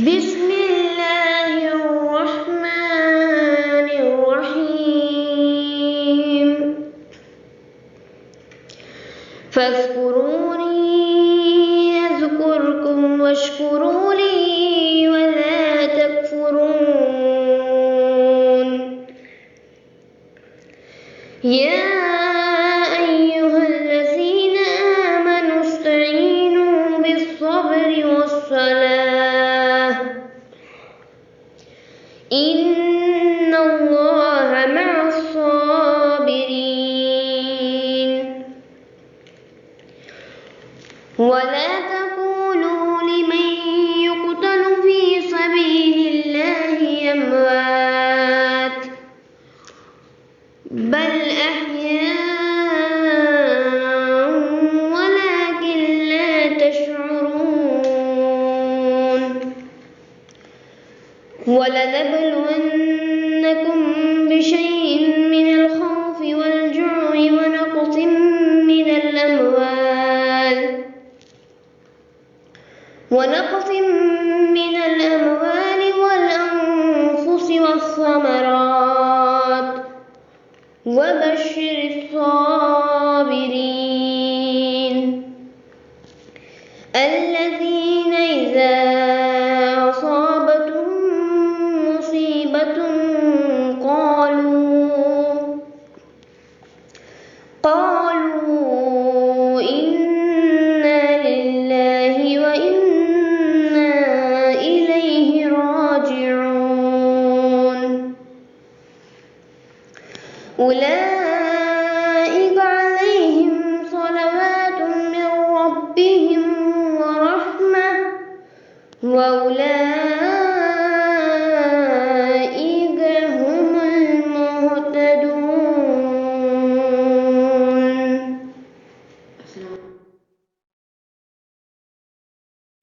بسم اللہ الرحمن الرحیم فاذکرونی اذکرکم واشکروا لی ولا تکفرون یا ایہا الذین آمنوا استعینوا بالصبر والصلاة إن الله مع الصابرين ولا تقولوا لمن يقتل في سبيل الله أموات بل أحياء ولكن لا تشعرون ولنبلونكم بشيء من الخوف والجوع ونقص من الأموال والأنفس والثمرات وبشر الصابرين الذين إذا أصابتهم مصيبة قالوا إنا لله وإنا إليه راجعون أولئك عليهم صلوات من ربهم ورحمة وأولئك هم المهتدون۔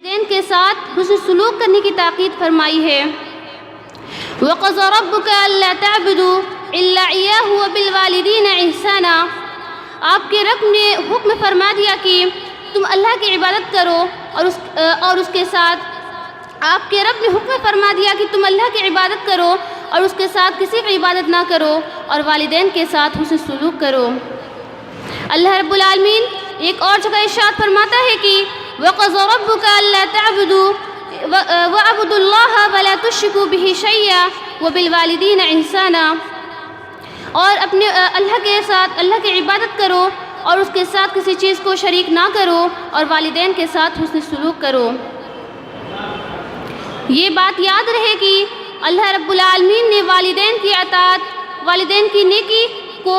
والدین کے ساتھ حسن سلوک کرنے کی تاکید فرمائی ہے۔ وَقَضَى رَبُّكَ أَلَّا تَعْبُدُوا إِلَّا إِيَّاهُ وَبِالْوَالِدَيْنِ إِحْسَانًا، آپ کے رب نے حکم فرما دیا کہ تم اللہ کی عبادت کرو اور اس کے ساتھ آپ کے رب نے حکم فرما دیا کہ تم اللہ کی عبادت کرو اور اس کے ساتھ کسی کی عبادت نہ کرو اور والدین کے ساتھ حسن سلوک کرو۔ اللہ رب العالمین ایک اور جگہ ارشاد فرماتا ہے کہ وَقَضَى رَبُّكَ أَلَّا تَعْبُدُوا وَاعْبُدُوا اللَّهَ وَلَا تُشْرِكُوا بِهِ شَيْئًا وَبِالْوَالِدَيْنِ إِحْسَانًا، اور اپنے اللہ کے ساتھ اللہ کی عبادت کرو اور اس کے ساتھ کسی چیز کو شریک نہ کرو اور والدین کے ساتھ حسن سلوک کرو۔ یہ بات یاد رہے کہ اللہ رب العالمین نے والدین کی اطاعت، والدین کی نیکی کو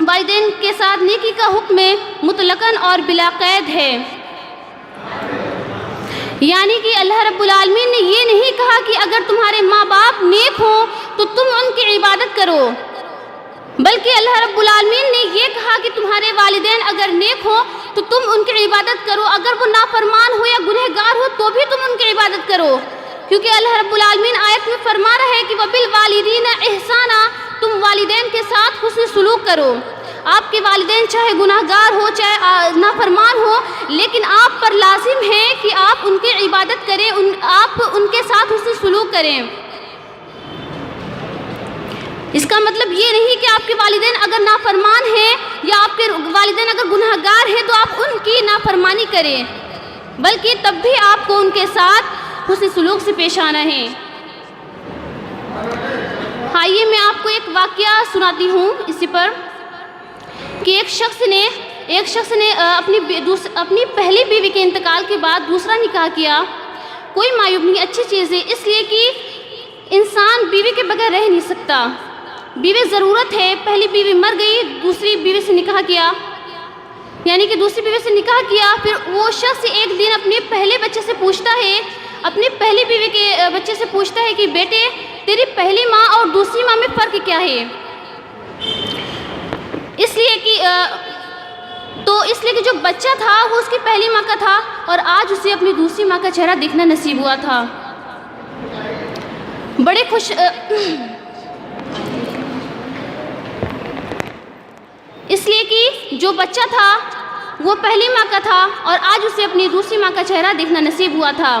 والدین کے ساتھ نیکی کا حکم مطلقاً اور بلا قید ہے، یعنی کہ اللہ رب العالمین نے یہ نہیں کہا کہ اگر تمہارے ماں باپ نیک ہوں تو تم ان کی عبادت کرو، بلکہ اللہ رب العالمین نے یہ کہا کہ تمہارے والدین اگر نیک ہوں تو تم ان کی عبادت کرو، اگر وہ نافرمان ہو یا گنہگار ہو تو بھی تم ان کی عبادت کرو، کیونکہ اللہ رب العالمین آیت میں فرما رہا ہے کہ وَبِالْوَالِدِينَ إِحْسَانًا، تم والدین کے ساتھ حسن سلوک کرو۔ آپ کے والدین چاہے گناہگار ہو چاہے نافرمان ہو، لیکن آپ پر لازم ہے کہ آپ ان کی عبادت کریں، آپ ان کے ساتھ حسن سلوک کریں۔ اس کا مطلب یہ نہیں کہ آپ کے والدین اگر نافرمان ہیں یا آپ کے والدین اگر گناہگار ہیں تو آپ ان کی نافرمانی کریں، بلکہ تب بھی آپ کو ان کے ساتھ حسن سلوک سے پیش آنا ہے۔ آئیے میں آپ کو ایک واقعہ سناتی ہوں اسی پر کہ ایک شخص نے اپنی پہلی بیوی کے انتقال کے بعد دوسرا نکاح کیا۔ کوئی معیوب نہیں، اچھی چیز ہے، اس لیے کہ انسان بیوی کے بغیر رہ نہیں سکتا، بیوی ضرورت ہے۔ پہلی بیوی مر گئی، دوسری بیوی سے نکاح کیا، یعنی کہ دوسری بیوی سے نکاح کیا، پھر وہ شخص ایک دن اپنے پہلے بچے سے پوچھتا ہے، اپنی پہلی بیوی کے بچے سے پوچھتا ہے کہ بیٹے تیری پہلی ماں اور دوسری ماں میں فرق کیا ہے؟ اس لیے کہ جو بچہ تھا وہ اس کی پہلی ماں کا تھا اور آج اسے اپنی دوسری ماں کا چہرہ دیکھنا نصیب ہوا تھا۔ بڑے خوش اس لیے کہ جو بچہ تھا وہ پہلی ماں کا تھا اور آج اسے اپنی دوسری ماں کا چہرہ دیکھنا نصیب ہوا تھا۔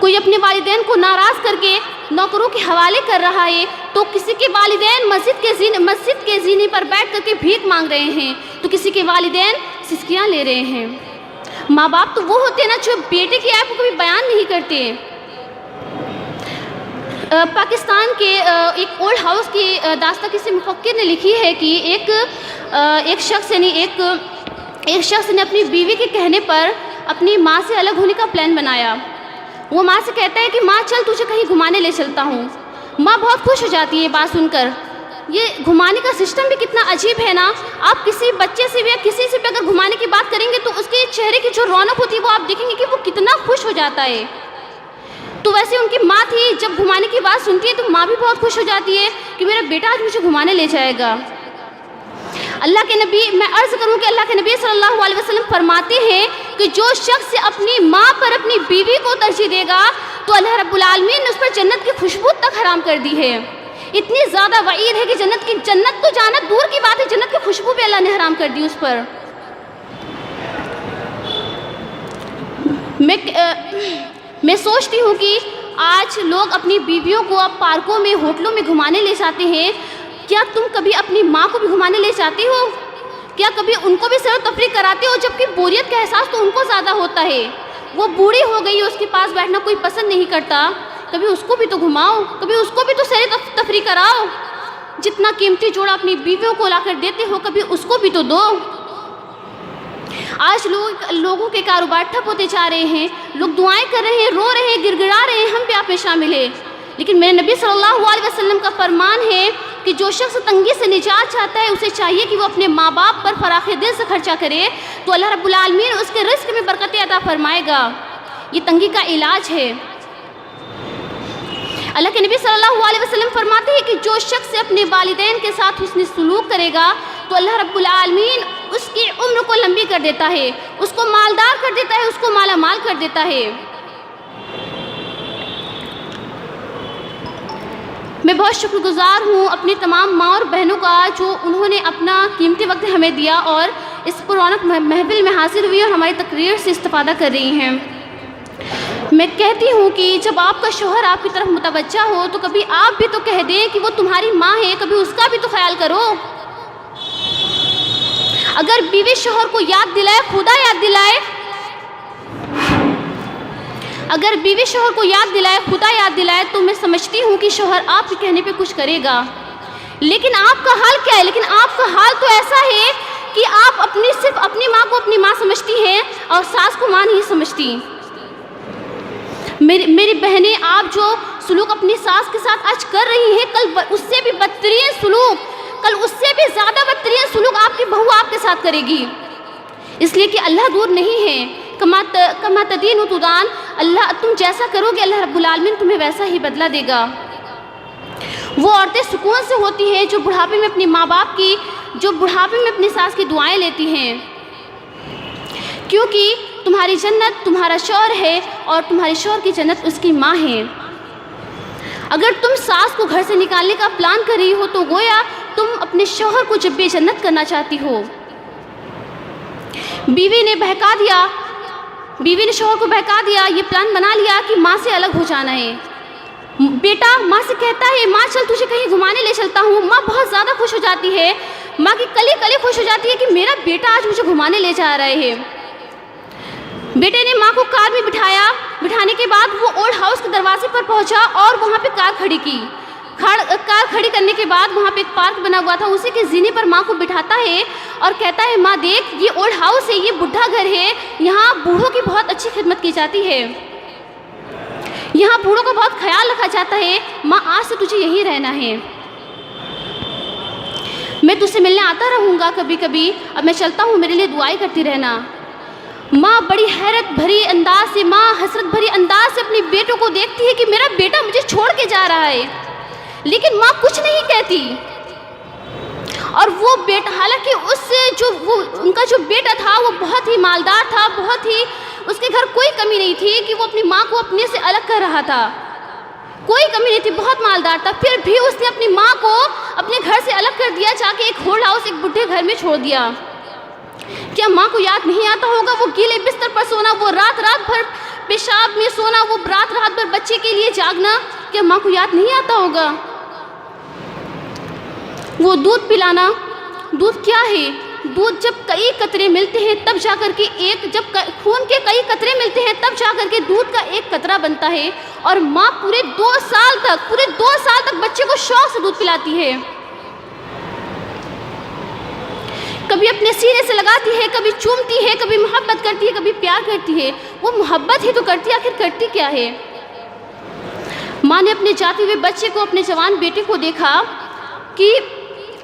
کوئی اپنے والدین کو ناراض کر کے نوکروں کے حوالے کر رہا ہے، تو کسی کے والدین مسجد کے زینے پر بیٹھ کر کے بھیک مانگ رہے ہیں، تو کسی کے والدین سسکیاں لے رہے ہیں۔ ماں باپ تو وہ ہوتے ہیں نا جو بیٹے کی عیب کو کبھی بیان نہیں کرتے۔ پاکستان کے ایک اولڈ ہاؤس کی داستان کسی مفکر نے لکھی ہے کہ ایک شخص نے اپنی بیوی کے کہنے پر اپنی ماں سے الگ ہونے کا پلان بنایا۔ وہ ماں سے کہتا ہے کہ ماں چل تجھے کہیں گھمانے لے چلتا ہوں۔ ماں بہت خوش ہو جاتی ہے بات سن کر۔ یہ گھمانے کا سسٹم بھی کتنا عجیب ہے نا، آپ کسی بچے سے بھی یا کسی سے بھی اگر گھمانے کی بات کریں گے تو اس کے چہرے کی جو رونق ہوتی ہے وہ آپ دیکھیں گے کہ وہ کتنا خوش ہو جاتا ہے۔ تو ویسے ان کی ماں تھی، جب گھمانے کی بات سنتی ہے تو ماں بھی بہت خوش ہو جاتی ہے کہ میرا بیٹا آج مجھے گھمانے لے جائے گا۔ اللہ کے نبی، میں عرض کروں کہ اللہ کے نبی صلی اللہ علیہ وسلم فرماتے ہیں کہ جو شخص اپنی ماں پر اپنی بیوی کو ترجیح دے گا تو اللہ رب العالمین نے اس پر جنت کی خوشبو تک حرام کر دی ہے۔ اتنی زیادہ وعید ہے کہ جنت تو جانا دور کی بات ہے، جنت کی خوشبو بھی اللہ نے حرام کر دی اس پر۔ میں سوچتی ہوں کہ آج لوگ اپنی بیویوں کو اب پارکوں میں، ہوٹلوں میں گھمانے لے جاتے ہیں۔ کیا تم کبھی اپنی ماں کو بھی گھمانے لے جاتے ہو؟ کیا کبھی ان کو بھی سیر و تفریح کراتے ہو؟ جبکہ بوریت کا احساس تو ان کو زیادہ ہوتا ہے، وہ بوڑھی ہو گئی ہے، اس کے پاس بیٹھنا کوئی پسند نہیں کرتا۔ کبھی اس کو بھی تو گھماؤ، کبھی اس کو بھی تو سیر و تفریح کراؤ۔ جتنا قیمتی جوڑا اپنی بیویوں کو لا کر دیتے ہو کبھی اس کو بھی تو دو۔ آج لوگوں کے کاروبار ٹھپ ہوتے جا رہے ہیں، لوگ دعائیں کر رہے ہیں، رو رہے ہیں، گڑ گڑا رہے ہیں، ہم بھی آپ میں شامل ہیں۔ لیکن میرے نبی صلی اللہ علیہ وسلم کا فرمان ہے کہ جو شخص تنگی سے نجات چاہتا ہے اسے چاہیے کہ وہ اپنے ماں باپ پر فراخ دل سے خرچہ کرے تو اللہ رب العالمین اس کے رزق میں برکت عطا فرمائے گا۔ یہ تنگی کا علاج ہے۔ اللہ کے نبی صلی اللہ علیہ وسلم فرماتے ہیں کہ جو شخص اپنے والدین کے ساتھ حسن سلوک کرے گا تو اللہ رب العالمین اس کی عمر کو لمبی کر دیتا ہے، اس کو مالدار کر دیتا ہے، اس کو مالا مال کر دیتا ہے۔ میں بہت شکر گزار ہوں اپنی تمام ماں اور بہنوں کا جو انہوں نے اپنا قیمتی وقت ہمیں دیا اور اس پرونق محفل میں حاضر ہوئی اور ہماری تقریر سے استفادہ کر رہی ہیں۔ میں کہتی ہوں کہ جب آپ کا شوہر آپ کی طرف متوجہ ہو تو کبھی آپ بھی تو کہہ دیں کہ وہ تمہاری ماں ہے، کبھی اس کا بھی تو خیال کرو۔ اگر بیوی شوہر کو یاد دلائے، خدا یاد دلائے، اگر بیوی شوہر کو یاد دلائے، خدا یاد دلائے تو میں سمجھتی ہوں کہ شوہر آپ کے کہنے پہ کچھ کرے گا۔ لیکن آپ کا حال کیا ہے؟ لیکن آپ کا حال تو ایسا ہے کہ آپ صرف اپنی ماں کو اپنی ماں سمجھتی ہیں اور ساس کو ماں نہیں سمجھتی۔ میری بہنیں، آپ جو سلوک اپنی ساس کے ساتھ آج کر رہی ہیں، کل اس سے بھی بدترین سلوک، کل اس سے بھی زیادہ بدترین سلوک آپ کی بہو آپ کے ساتھ کرے گی۔ اس لیے کہ اللہ دور نہیں ہے، کما تدین تدان، اللہ تم جیسا کرو گے اللہ رب العالمین تمہیں ویسا ہی بدلہ دے گا۔ وہ عورتیں سکون سے ہوتی ہیں جو بڑھاپے میں اپنے ماں باپ کی، جو بڑھاپے میں اپنی ساس کی دعائیں لیتی ہیں، کیونکہ تمہاری جنت تمہارا شوہر ہے اور تمہاری شوہر کی جنت اس کی ماں ہے۔ اگر تم ساس کو گھر سے نکالنے کا پلان کر رہی ہو تو گویا تم اپنے شوہر کو جب بے جنت کرنا چاہتی ہو۔ بیوی نے شوہر کو بہکا دیا، یہ پلان بنا لیا کہ ماں سے الگ ہو جانا ہے۔ بیٹا ماں سے کہتا ہے ماں چل تجھے کہیں گھمانے لے چلتا ہوں، ماں بہت زیادہ خوش ہو جاتی ہے، ماں کی کلی خوش ہو جاتی ہے کہ میرا بیٹا آج مجھے گھمانے لے جا رہے ہیں۔ بیٹے نے ماں کو کار میں بٹھایا، بٹھانے کے بعد وہ اولڈ ہاؤس کے دروازے پر پہنچا اور وہاں پہ کار کھڑی کی۔ کار کھڑی کرنے کے بعد وہاں پہ ایک پارک بنا ہوا تھا، اسی کے زینے پر ماں کو بٹھاتا ہے اور کہتا ہے ماں دیکھ یہ اولڈ ہاؤس ہے، یہ بڈھا گھر ہے، یہاں بوڑھوں کی بہت اچھی خدمت کی جاتی ہے، یہاں بوڑھوں کا بہت خیال رکھا جاتا ہے، ماں آج سے تجھے یہیں رہنا ہے، میں تجھ سے ملنے آتا رہوں گا کبھی کبھی، اب میں چلتا ہوں، میرے لیے دعائیں کرتی رہنا۔ ماں بڑی حیرت بھری انداز سے، ماں حسرت بھری انداز سے اپنے بیٹوں کو دیکھتی ہے کہ میرا بیٹا مجھے چھوڑ کے جا رہا ہے، لیکن ماں کچھ نہیں کہتی۔ اور وہ بیٹا، حالانکہ ان کا جو بیٹا تھا وہ بہت ہی مالدار تھا، بہت ہی اس کے گھر کوئی کمی نہیں تھی کہ وہ اپنی ماں کو اپنے سے الگ کر رہا تھا، کوئی کمی نہیں تھی، بہت مالدار تھا، پھر بھی اس نے اپنی ماں کو اپنے گھر سے الگ کر دیا، جا کے ایک اولڈ ہاؤس، ایک بڈھے گھر میں چھوڑ دیا۔ کیا ماں کو یاد نہیں آتا ہوگا وہ گیلے بستر پر سونا، وہ رات رات بھر پیشاب میں سونا، وہ رات بھر بچے کے لیے جاگنا، کیا ماں کو یاد نہیں آتا ہوگا؟ وہ دودھ پلانا، دودھ کیا ہے؟ دودھ جب کئی قطرے ملتے ہیں تب جا کر کے جب خون کے کئی قطرے ملتے ہیں تب جا کر کے دودھ کا ایک قطرہ بنتا ہے، اور ماں پورے 2 سال تک بچے کو شوق سے دودھ پلاتی ہے، کبھی اپنے سینے سے لگاتی ہے، کبھی چومتی ہے، کبھی محبت کرتی ہے، کبھی پیار کرتی ہے۔ وہ محبت ہی تو کرتی ہے، آخر کرتی کیا ہے؟ ماں نے اپنے جاتے ہوئے بچے کو، اپنے جوان بیٹے کو دیکھا کہ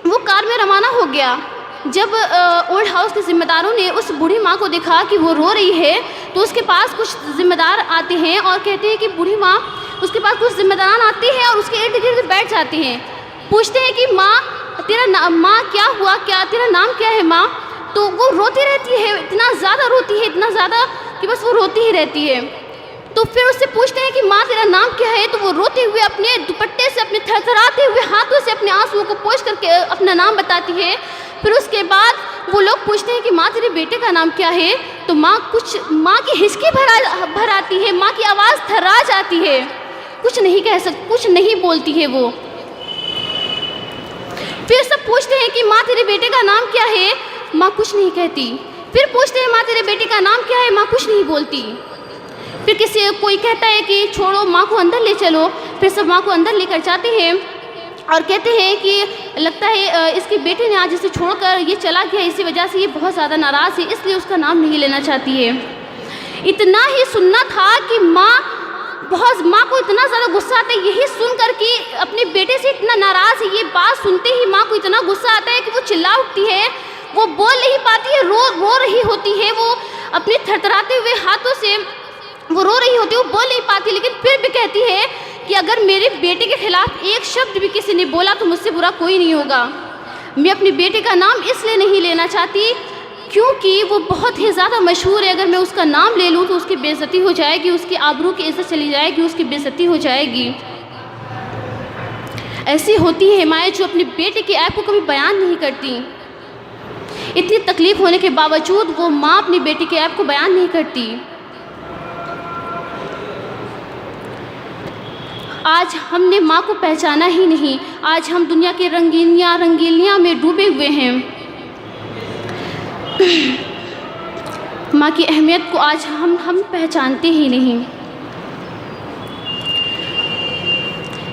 وہ کار میں روانہ ہو گیا۔ جب اولڈ ہاؤس کے ذمہ داروں نے اس بوڑھی ماں کو دیکھا کہ وہ رو رہی ہے تو اس کے پاس کچھ ذمہ دار آتے ہیں اور کہتے ہیں کہ بوڑھی ماں، اس کے پاس کچھ ذمہ داران آتے ہیں اور اس کے ارد گرد بیٹھ جاتے ہیں، پوچھتے ہیں کہ ماں ماں کیا ہوا، کیا تیرا نام کیا ہے ماں؟ تو وہ روتی رہتی ہے، اتنا زیادہ روتی ہے، اتنا زیادہ کہ بس وہ روتی ہی رہتی ہے۔ تو پھر اس سے پوچھتے ہیں کہ ماں تیرا نام کیا ہے؟ تو وہ روتے ہوئے اپنے دوپٹے سے، اپنے تھرتھراتے ہوئے ہاتھوں سے اپنے آنسوؤں کو پوچھ کر کے اپنا نام بتاتی ہے۔ پھر اس کے بعد وہ لوگ پوچھتے ہیں کہ ماں تیرے بیٹے کا نام کیا ہے؟ تو ماں کی ہچکی بھر آتی ہے، ماں کی آواز تھرا جاتی ہے، کچھ نہیں کہہ سکتی، کچھ نہیں بولتی ہے وہ۔ پھر سب پوچھتے ہیں کہ ماں تیرے بیٹے کا نام کیا ہے؟ ماں کچھ نہیں کہتی۔ پھر پوچھتے ہیں ماں تیرے بیٹے کا نام کیا ہے؟ ماں کچھ نہیں بولتی۔ پھر کوئی کہتا ہے کہ چھوڑو ماں کو اندر لے چلو، پھر سب ماں کو اندر لے کر جاتے ہیں اور کہتے ہیں کہ لگتا ہے اس کے بیٹے نے آج اسے چھوڑ کر یہ چلا گیا، اسی وجہ سے یہ بہت زیادہ ناراض ہے، اس لیے اس کا نام نہیں لینا چاہتی ہے۔ اتنا ہی سننا تھا کہ ماں کو اتنا زیادہ غصہ آتا ہے، یہی سن کر کہ اپنے بیٹے سے اتنا ناراض ہے، یہ بات سنتے ہی ماں کو اتنا غصہ آتا ہے کہ وہ چلا اٹھتی ہے، وہ بول نہیں پاتی ہے، رو رہی ہوتی ہے، وہ اپنے تھرتھراتے ہوئے ہاتھوں سے وہ رو رہی ہوتی ہے، وہ بول نہیں پاتی، لیکن پھر بھی کہتی ہے کہ اگر میرے بیٹے کے خلاف ایک شبد بھی کسی نے بولا تو مجھ سے برا کوئی نہیں ہوگا۔ میں اپنے بیٹے کا نام اس لیے نہیں لینا چاہتی کیونکہ وہ بہت ہی زیادہ مشہور ہے، اگر میں اس کا نام لے لوں تو اس کی بے عزتی ہو جائے گی، اس کی آبرو کی عزت چلی جائے گی، اس کی بے عزتی ہو جائے گی۔ ایسی ہوتی ہے مائیں جو اپنے بیٹے کے عیب کو کبھی بیان نہیں کرتی، اتنی تکلیف ہونے کے باوجود وہ ماں اپنے بیٹے کے عیب کو بیان نہیں کرتی۔ آج ہم نے ماں کو پہچانا ہی نہیں، آج ہم دنیا کے رنگینیاں میں ڈوبے ہوئے ہیں، ماں کی اہمیت کو آج ہم پہچانتے ہی نہیں۔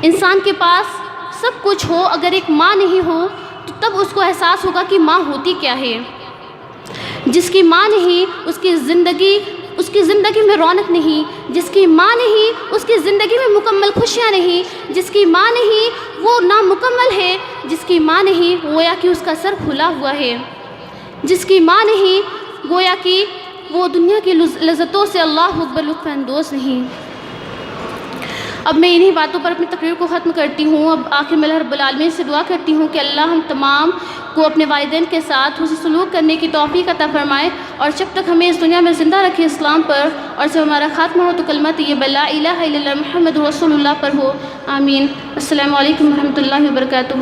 انسان کے پاس سب کچھ ہو، اگر ایک ماں نہیں ہو تو تب اس کو احساس ہوگا کہ ماں ہوتی کیا ہے۔ جس کی ماں نہیں اس کی زندگی میں رونق نہیں، جس کی ماں نہیں اس کی زندگی میں مکمل خوشیاں نہیں، جس کی ماں نہیں وہ نامکمل ہے، جس کی ماں نہیں گویا کہ اس کا سر کھلا ہوا ہے، جس کی ماں نہیں گویا کہ وہ دنیا کی لذتوں سے اللہ اکبر لطف اندوز نہیں۔ اب میں انہی باتوں پر اپنی تقریر کو ختم کرتی ہوں۔ اب آخر میں اللہ رب العالمین سے دعا کرتی ہوں کہ اللہ ہم تمام کو اپنے والدین کے ساتھ حسن سلوک کرنے کی توفیق عطا فرمائے، اور جب تک ہمیں اس دنیا میں زندہ رکھے اسلام پر، اور جب ہمارا خاتمہ ہو تو کلمہ طیبہ لا الہ الا اللہ محمد رسول اللہ پر ہو، آمین۔ السلام علیکم ورحمۃ اللہ وبرکاتہ۔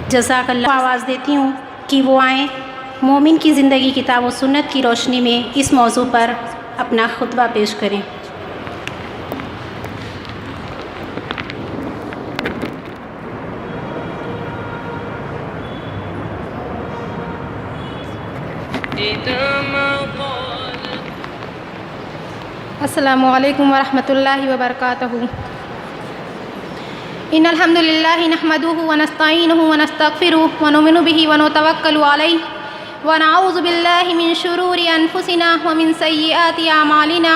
جزاک اللہ۔ آواز دیتی ہوں کہ وہ آئیں، مومن کی زندگی کتاب و سنت کی روشنی میں اس موضوع پر اپنا خطبہ پیش کریں۔ السلام علیکم ورحمۃ اللہ وبرکاتہ۔ ان الحمد للہ نحمده ونستعینه ونستغفره ونؤمن به ونتوکل علیہ ونعوذ باللہ من شرور انفسنا ومن سیئات اعمالنا،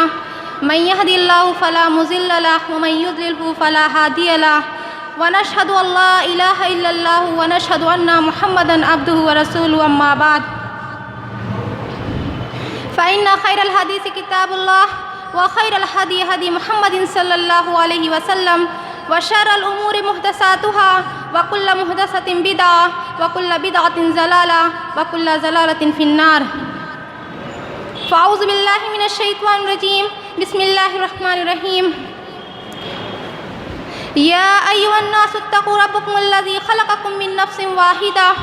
من یهد اللہ فلا مضل له ومن یضلل فلا ہادی له، ونشهد ان لا الہ الا اللہ ونشهد ان محمدا عبده ورسوله، اما بعد فإن خیر الحدیث کتاب اللہ وخیر الهدی هدی محمد صلی اللہ علیہ وسلم، وشر الأمور محدثاتها وكل محدثة بدعة وكل بدعة ضلالة وكل ضلالة في النار۔ فأعوذ بالله من الشيطان الرجيم، بسم الله الرحمن الرحيم۔ يا أيها الناس اتقوا ربكم الذي خلقكم من نفس واحدة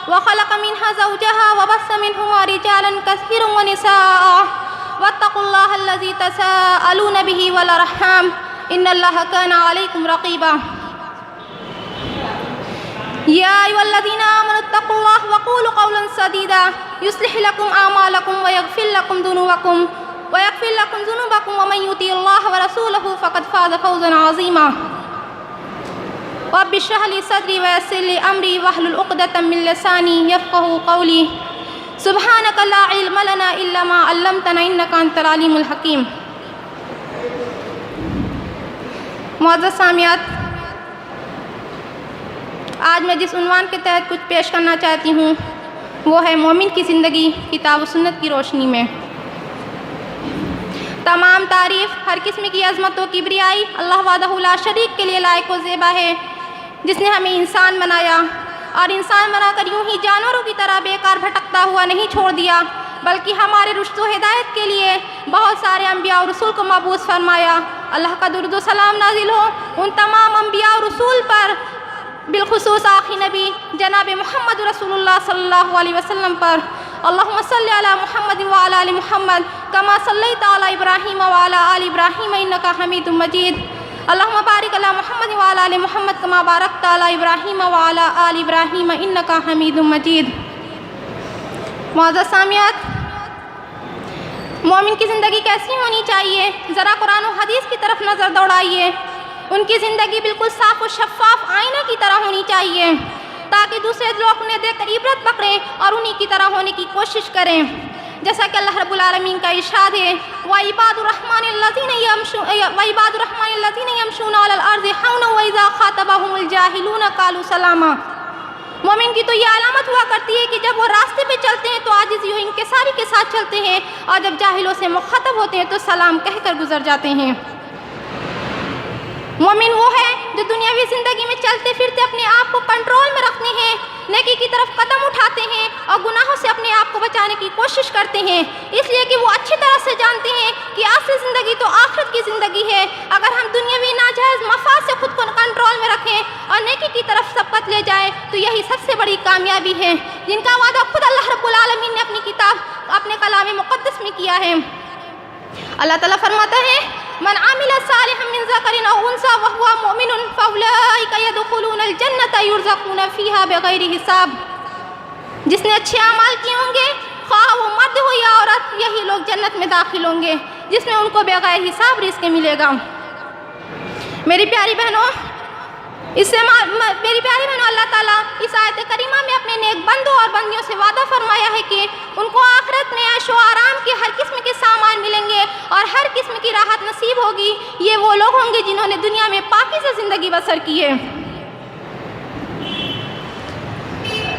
وخلق منها زوجها وبث منهما رجالا كثيرا ونساء واتقوا الله الذي تساءلون به والأرحام إن الله كان عليكم رقيبا. يا أيها الذين آمنوا اتقوا الله وقولوا قولا سديدا يصلح لكم أعمالكم ويغفر لكم ذنوبكم ومن يطع الله ورسوله فقد فاز فوزا عظيما. رب اشرح لي صدري ويسر لي أمري واحلل عقدة من لساني يفقهوا قولي. سبحانك لا علم لنا إلا ما علمتنا إنك أنت العليم الحكيم. معزز سامعات، آج میں جس عنوان کے تحت کچھ پیش کرنا چاہتی ہوں وہ ہے مومن کی زندگی کتاب و سنت کی روشنی میں. تمام تعریف ہر قسم کی عظمت و کبریائی اللہ وحدہ لا شریک کے لیے لائق و زیبا ہے، جس نے ہمیں انسان بنایا اور انسان بنا کر یوں ہی جانوروں کی طرح بیکار بھٹکتا ہوا نہیں چھوڑ دیا، بلکہ ہمارے رشد و ہدایت کے لیے بہت سارے انبیاء اور رسول کو مبعوث فرمایا. اللہ کا درود و سلام نازل ہو ان تمام انبیاء اور رسول پر، بالخصوص آخری نبی جناب محمد رسول اللہ صلی اللہ علیہ وسلم پر. اللہم صلی علی محمد وعلی آل محمد کما صلیت علی ابراہیم وعلی آل ابراہیم انکا حمید مجید. اللہم بارک علی محمد وعلی آل محمد کما بارکت علی ابراہیم وعلی آل ابراہیم انکا حمید مجید. معزز سامعات، مومن کی زندگی کیسی ہونی چاہیے؟ ذرا قرآن و حدیث کی طرف نظر دوڑائیے. ان کی زندگی بالکل صاف و شفاف آئینہ کی طرح ہونی چاہیے تاکہ دوسرے لوگ انہیں دیکھ کر عبرت پکڑیں اور انہی کی طرح ہونے کی کوشش کریں. جیسا کہ اللہ رب العالمین کا ارشاد ہے وَعِبَادُ الرَّحْمَنِ الَّذِينَ يَمْشُونَ عَلَى الْأَرْضِ هَوْنًا وَإِذَا خَاطَبَهُمُ الْجَاهِلُونَ قَالُوا سَلَامًا. مومن کی تو یہ علامت ہوا کرتی ہے کہ جب وہ راستے پہ چلتے ہیں تو عاجزی و انکساری کے ساتھ چلتے ہیں، اور جب جاہلوں سے مخاطب ہوتے ہیں تو سلام کہہ کر گزر جاتے ہیں. مومن وہ ہے جو دنیاوی زندگی میں چلتے پھرتے اپنے آپ کو کنٹرول میں رکھتے ہیں، نیکی کی طرف قدم اٹھاتے ہیں اور گناہوں سے اپنے آپ کو بچانے کی کوشش کرتے ہیں، اس لیے کہ وہ اچھی طرح سے جانتے ہیں کہ اصل زندگی تو آخرت کی زندگی ہے. اگر ہم دنیاوی ناجائز مفاد سے خود کو کنٹرول میں رکھیں اور نیکی کی طرف سبقت لے جائیں تو یہی سب سے بڑی کامیابی ہے، جن کا وعدہ خود اللہ رب العالمین نے اپنی کتاب اپنے کلام مقدس میں کیا ہے. اللہ تعالیٰ فرماتا ہے من عمل صالحا من ذکر او انثى وهو مؤمن فاولئک يدخلون الجنة يرزقون فيها بغیر حساب. جس نے اچھے اعمال کیے ہوں گے، خواہ وہ مرد ہو یا عورت، یہی لوگ جنت میں داخل ہوں گے جس میں ان کو بغیر حساب رزق ملے گا. میری پیاری بہنوں، اللہ تعالیٰ اس آیت کریمہ میں اپنے نیک بندوں اور بندیوں سے وعدہ فرمایا ہے کہ ان کو آخرت میں عیش و آرام کے ہر قسم کے سامان ملیں گے اور ہر قسم کی راحت نصیب ہوگی. یہ وہ لوگ ہوں گے جنہوں نے دنیا میں پاکیزہ زندگی بسر کی ہے.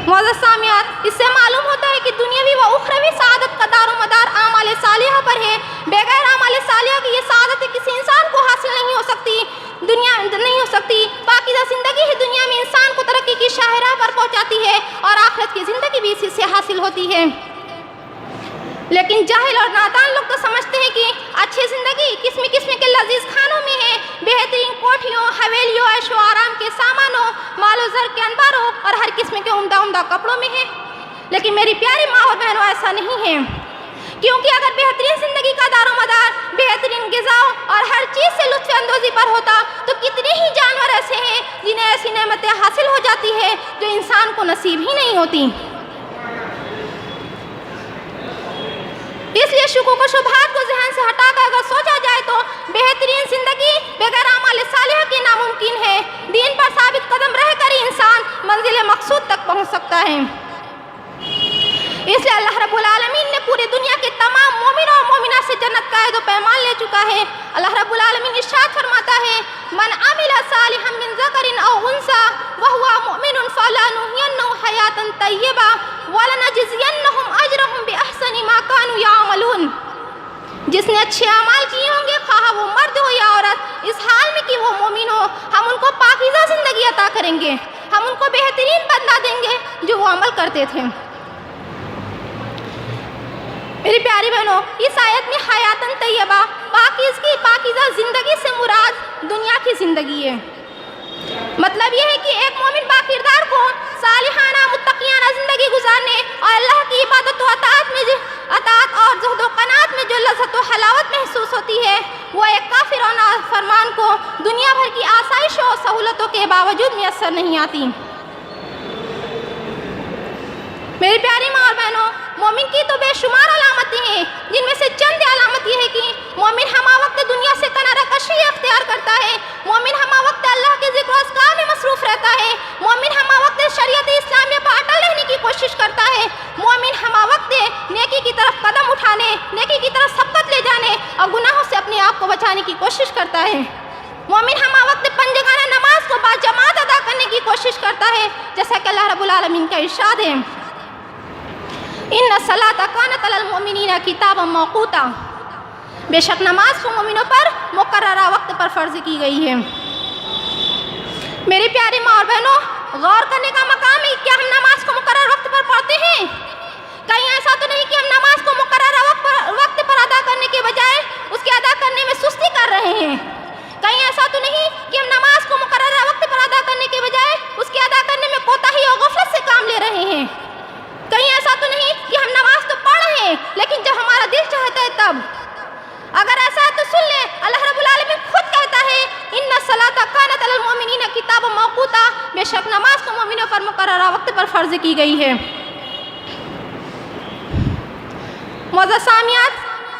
معزز سامعات، اس سے معلوم ہوتا ہے کہ دنیاوی و اخروی سعادت کا دار و مدار اعمال صالحہ پر ہے. بغیر اعمال صالحہ کی یہ سعادت کسی انسان کو حاصل نہیں ہو سکتی. پاکیزہ زندگی ہی دنیا میں انسان کو ترقی کی شاہراہ پر پہنچاتی ہے اور آخرت کی زندگی بھی اسی سے حاصل ہوتی ہے. لیکن جاہل اور نادان لوگ تو سمجھتے ہیں کہ اچھی زندگی قسم قسم کے لذیذ کھانوں میں ہے، بہترین کوٹھیوں، حویلیوں، عیش و آرام کے سامانوں، مال و زر کے انباروں اور ہر قسم کے عمدہ کپڑوں میں ہے. لیکن میری پیاری ماں اور بہنوں، ایسا نہیں ہے، کیونکہ اگر بہترین زندگی کا دار و مدار بہترین غذا اور ہر چیز سے لطف اندوزی پر ہوتا تو کتنے ہی جانور ایسے ہیں جنہیں ایسی نعمتیں حاصل ہو جاتی ہے جو انسان کو نصیب ہی نہیں ہوتی. اس لیے شکوک و شبہات کو ذہن سے ہٹا کر اگر سوچا جائے تو بہترین زندگی بغیر اعمال صالحہ کے ناممکن ہے. دین پر ثابت قدم رہ کر ہی انسان منزل مقصود تک پہنچ سکتا ہے. اس لیے اللہ رب العالمین نے پوری دنیا کے تمام مومنوں اور مومنات سے جنت کا عہد و پیمان لے چکا ہے. اللہ رب العالمین ارشاد فرماتا ہے من عمل صالحا من ذکر او انثى وهو مؤمن فلنحيينه حیاتا طیبہ ولنجزینہم اجرہم باحسن ما كانوا يعملون. جس نے اچھے اعمال کیے ہوں گے، خواہ وہ مرد ہو یا عورت، اس حال میں کہ وہ مومن ہو، ہم ان کو پاکیزہ زندگی عطا کریں گے، ہم ان کو بہترین بدلہ دیں گے جو وہ عمل کرتے تھے. میری پیاری بہنوں، اس آیت میں حیاتاً طیبہ پاکیزہ زندگی سے مراد دنیا کی زندگی ہے. مطلب یہ ہے کہ ایک مومن با کردار کو صالحانہ متقیانہ زندگی گزارنے اور اللہ کی عبادت و اطاعت اور زہد و قناعت میں جو لذت و حلاوت محسوس ہوتی ہے وہ ایک کافر اور نافرمان کو دنیا بھر کی آسائشوں اور سہولتوں کے باوجود میسر نہیں آتی۔ میری پیاری ماں اور بہنوں، مومن کی تو بے شمار علامتیں ہیں، جن میں سے چند علامت یہ ہے کہ مومن ہمہ وقت دنیا سے کنارہ کشی اختیار کرتا ہے، مومن ہمہ وقت اللہ کے ذکر و اذکار میں مصروف رہتا ہے، مومن ہمہ وقت شریعت اسلامیہ پر اٹل رہنے کی کوشش کرتا ہے، مومن ہمہ وقت نیکی کی طرف قدم اٹھانے، نیکی کی طرف سبقت لے جانے اور گناہوں سے اپنے آپ کو بچانے کی کوشش کرتا ہے، مومن ہمہ وقت پنجگانہ نماز کو باجماعت ادا کرنے کی کوشش کرتا ہے، جیسا کہ اللہ رب العالمین کا ارشاد ہے، ان الصلاۃ کانت علی المؤمنین کتابا موقوتا، بے شک نماز کو مومنوں پر مقررہ وقت پر فرض کی گئی ہے۔ میری پیاری ماں اور بہنوں، غور کرنے کا مقام ہے، کیا ہم نماز کو مقررہ وقت پر پڑھتے ہیں؟ کہیں ایسا تو نہیں کہ ہم نماز کو مقررہ وقت پر ادا کرنے کے بجائے اس کے ادا کرنے میں سستی کر رہے ہیں؟ کہیں ایسا تو نہیں کہ ہم نماز کو مقررہ وقت پر ادا کرنے کے بجائے اس کے ادا کرنے میں کوتاہی اور غفلت سے کام لے رہے ہیں؟ کہیں ایسا تو نہیں کہ ہم نماز تو پڑھ رہے ہیں لیکن جب ہمارا دل چاہتا ہے تب؟ اگر ایسا ہے تو سن لیں، اللہ رب العالمین خود کہتا ہے ان الصلاۃ کانت علی المؤمنین کتابا موقوتا، بے شک نماز کو مومنوں پر مقررہ وقت پر فرض کی گئی ہے۔ معزز سامعات،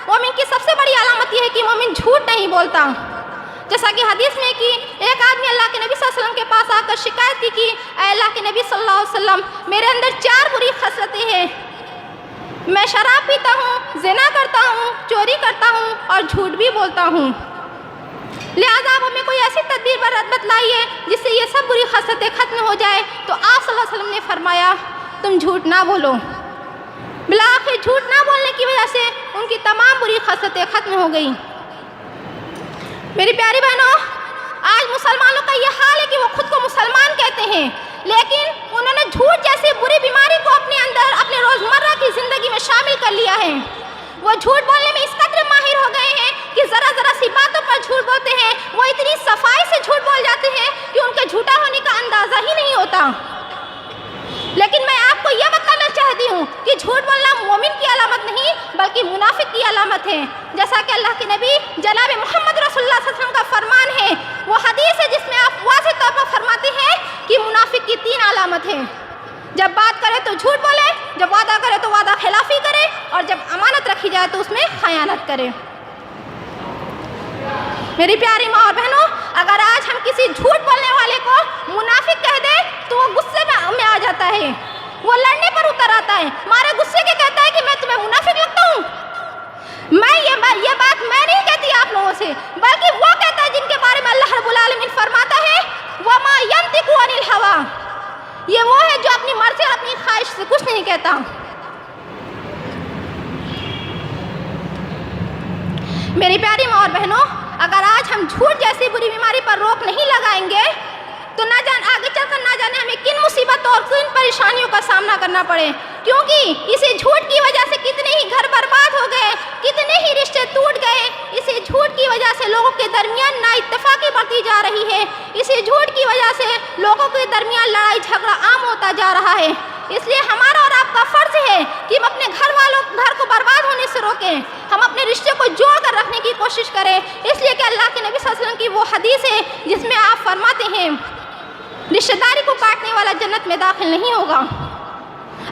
مومن کی سب سے بڑی علامت یہ ہے کہ مومن جھوٹ نہیں بولتا، جیسا کہ حدیث میں کہ ایک آدمی اللہ کے نبی صلی اللہ علیہ وسلم کے پاس آ کر شکایت کی کہ اے اللہ کے نبی صلی اللہ علیہ وسلم، میرے اندر 4 بری خصلتیں ہیں، میں شراب پیتا ہوں، زنا کرتا ہوں، چوری کرتا ہوں اور جھوٹ بھی بولتا ہوں، لہذا آپ ہمیں کوئی ایسی تدبیر بتلائیے جس سے یہ سب بری خصلتیں ختم ہو جائے۔ تو آپ صلی اللہ علیہ وسلم نے فرمایا تم جھوٹ نہ بولو۔ بالآخر جھوٹ نہ بولنے کی وجہ سے ان کی تمام بری خصلتیں ختم ہو گئیں۔ میری پیاری بہنوں، آج مسلمانوں کا یہ حال ہے کہ وہ خود کو مسلمان کہتے ہیں لیکن انہوں نے جھوٹ جیسی بری بیماری کو اپنے اندر اپنے روزمرہ کی زندگی میں شامل کر لیا ہے۔ وہ جھوٹ بولنے میں اس قدر ماہر ہو گئے ہیں کہ ذرا ذرا سی باتوں پر جھوٹ بولتے ہیں، وہ اتنی صفائی سے جھوٹ بول جاتے ہیں کہ ان کے جھوٹا ہونے کا اندازہ ہی نہیں ہوتا۔ لیکن میں آپ کو یہ بتانا چاہتی ہوں کہ جھوٹ بولنا مومن کی علامت نہیں بلکہ منافق کی علامت ہے، جیسا کہ اللہ کے نبی جناب محمد رسول اللہ صلی اللہ علیہ وسلم کا فرمان ہے، وہ حدیث ہے جس میں آپ واضح طور پر فرماتے ہیں کہ منافق کی 3 علامت ہیں، جب بات کرے تو جھوٹ بولے، جب وعدہ کرے تو وعدہ خلافی کرے اور جب امانت رکھی جائے تو اس میں خیانت کرے۔ میری پیاری ماں اور بہنوں، اگر آج ہم کسی جھوٹ بولنے والے کو منافق کہہ دیں تو وہ غصے میں آ جاتا ہے، وہ لڑنے پر اتر آتا ہے، مارے غصے کے کہتا ہے کہ میں تمہیں منافق لگتا ہوں۔ یہ بات میں نہیں کہتی آپ لوگوں سے، بلکہ وہ کہتا ہے جن کے بارے میں اللہ رب العالمین فرماتا ہے وَمَا يَنطِقُ عَنِ الْهَوَىٰ، یہ وہ ہے جو اپنی مرضی اور اپنی خواہش سے کچھ نہیں کہتا۔ میری پیاری ماں اور بہنوں، اگر آج ہم جھوٹ جیسی بری بیماری پر روک نہیں لگائیں گے تو نہ جان آگے چل کر نہ جانے ہمیں کن مصیبتوں اور کن پریشانیوں کا سامنا کرنا پڑے، کیونکہ اسی جھوٹ کی وجہ سے کتنے ہی گھر برباد ہو گئے، کتنے ہی رشتے ٹوٹ گئے، اسی جھوٹ کی وجہ سے لوگوں کے درمیان نا اتفاقی بڑھتی جا رہی ہے، اسی جھوٹ کی وجہ سے لوگوں کے درمیان لڑائی جھگڑا عام ہوتا جا رہا ہے۔ اس لیے ہمارا اور آپ کا فرض ہے کہ ہم اپنے گھر کو برباد ہونے سے روکیں، ہم اپنے رشتے کو جوڑ کر رکھنے کی کوشش کریں، اس لیے کہ اللہ کے نبی صلی اللہ علیہ وسلم کی وہ حدیث ہے جس میں آپ فرماتے ہیں رشتہ داری کو کاٹنے والا جنت میں داخل نہیں ہوگا۔